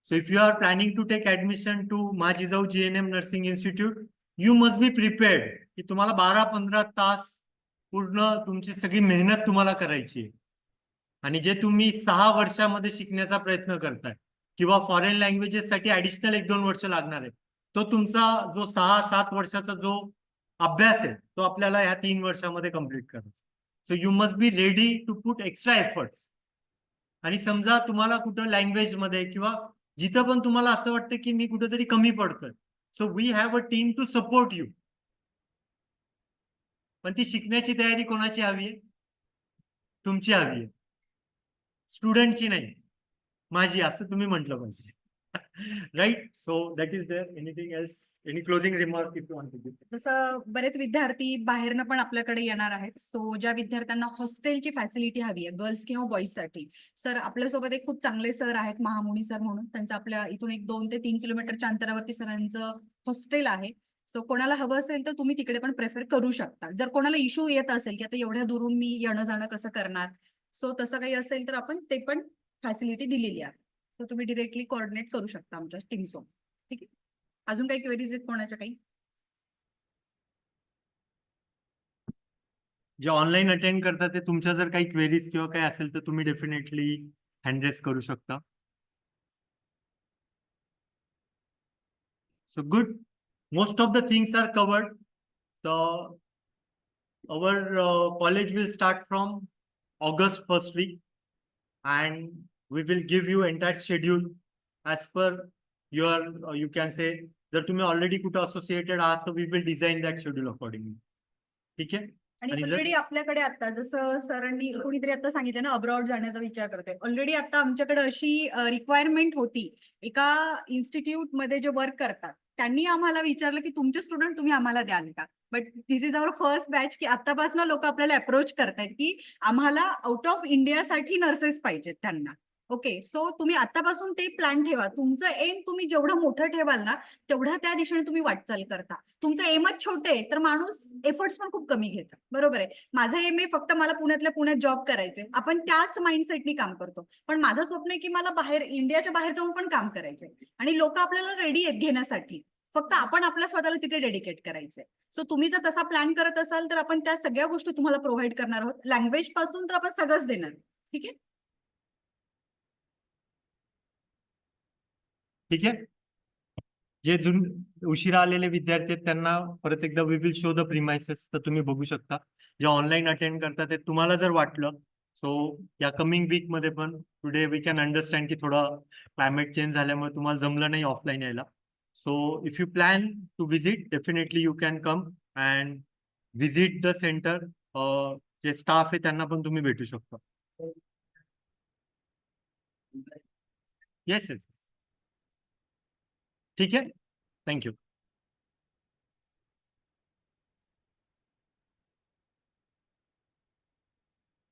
So if you are planning to take admission to Maa Jijau GNM nursing institute, you must be prepared की तुम्हाला 12-15 तास पूर्ण तुमची सगळी मेहनत तुम्हाला करायची आहे. आणि जे तुम्ही 6 वर्षामध्ये शिकण्याचा प्रयत्न करताय किंवा फॉरेन लँग्वेजेस साठी ऍडिशनल 1-2 वर्ष लागणार आहे, तो तुमचा जो 6-7 वर्षाचा जो अभ्यास आहे, तो आपल्याला ह्या 3 वर्षामध्ये कम्प्लीट करायचा. So you must be ready to put extra efforts. आणि समजा तुम्हाला कुठं लँग्वेज मध्ये किंवा जिथं पण तुम्हाला असं वाटतं की मी कुठेतरी कमी पडतोय, so we have a team to support you. पण ती शिकण्याची तयारी कोणाची हवी आहे? तुमची हवी आहे, स्टुडंटची नाही, माझी, असं तुम्ही म्हटलं पाहिजे. Right. So that is there. Anything else, any closing remark if you want to give? जसं बरेच विद्यार्थी बाहेरनं पण आपल्याकडे येणार आहेत. सो ज्या विद्यार्थ्यांना हॉस्टेलची फॅसिलिटी हवी आहे गर्ल्स किंवा बॉईज साठी, सर आपल्यासोबत एक खूप चांगले सर आहेत, महामुनी सर म्हणून. त्यांचं आपल्या इथून एक 2 ते 3 किलोमीटरच्या अंतरावरती सरांचं हॉस्टेल आहे. सो कोणाला हवं असेल तर तुम्ही तिकडे पण प्रेफर करू शकता. जर कोणाला इश्यू येत असेल की आता एवढ्या दुरून मी येणं जाणं कसं करणार, सो तसं काही असेल तर आपण ते पण फॅसिलिटी दिलेली आहे. तर तुम्ही डिरेक्टली कोऑर्डिनेट करू शकता आमच्या टीमसोबत. ठीक आहे. अजून काही क्वेरीज आहेत कोणाच्या काही? जे ऑनलाईन अटेंड करतात ते तुमच्या जर काही क्वेरीज किंवा काही असेल तर तुम्ही डेफिनेटली हँड करू शकता. So good. Most of the things are covered. So our college will start from August first week, and we will give you entire schedule as per your you can say जर तुम्ही already कुठे associated आहात तर we will design that schedule accordingly. ठीक आहे. आणि आणि जर- ऑलरेडी आपल्याकडे आता जसं सरांनी कोणीतरी आता सांगितलं ना अब्रॉड जाण्याचा विचार करतोय, ऑलरेडी आता आमच्याकडे अशी रिक्वायरमेंट होती. एका इन्स्टिट्यूट मध्ये जे वर्क करतात त्यांनी आम्हाला विचारलं की तुमचे स्टुडंट तुम्ही आम्हाला द्याल का. But this is our first batch की आतापासून लोक आपल्याला अप्रोच करतायत की आम्हाला आउट ऑफ इंडियासाठी नर्सेस पाहिजेत त्यांना. ओके, सो तुम्ही आतापासून ते प्लॅन ठेवा. तुमचं एम तुम्ही जेवढं मोठं ठेवाल ना तेवढ्या त्या दिशेने तुम्ही वाटचाल करता. तुमचं एमच छोटे आहे तर माणूस एफर्ट्स पण खूप कमी घेतात. बरोबर आहे. माझं एम आहे फक्त मला पुण्यातल्या पुण्यात जॉब करायचे. आपण त्याच माइंडसेटनी काम करतो. पण माझं स्वप्न आहे की मला बाहेर इंडियाच्या बाहेर जाऊन पण काम करायचंय आणि लोक आपल्याला रेडी आहेत घेण्यासाठी. फक्त आपण आपल्या स्वतःला तिथे डेडिकेट करायचंय. सो तुम्ही जर तसा प्लॅन करत असाल तर आपण त्या सगळ्या गोष्टी तुम्हाला प्रोव्हाइड करणार आहोत. लँग्वेज पासून तर आपण सगळंच देणार. ठीक आहे. ठीक आहे. जे उशिरा आलेले विद्यार्थी आहेत त्यांना परत एकदा we will show the premises तर तुम्ही बघू शकता. जे ऑनलाईन अटेंड करतात ते तुम्हाला जर वाटलं सो या कमिंग वीक मध्ये पण टुडे वी कॅन अंडरस्टँड की थोडं क्लायमेट चेंज झाल्यामुळे तुम्हाला जमलं नाही ऑफलाईन यायला. So if you plan to visit definitely you can come and visit the centre. जे स्टाफ आहे त्यांना पण तुम्ही भेटू शकता. Yes yes. ठीक आहे. थँक्यू.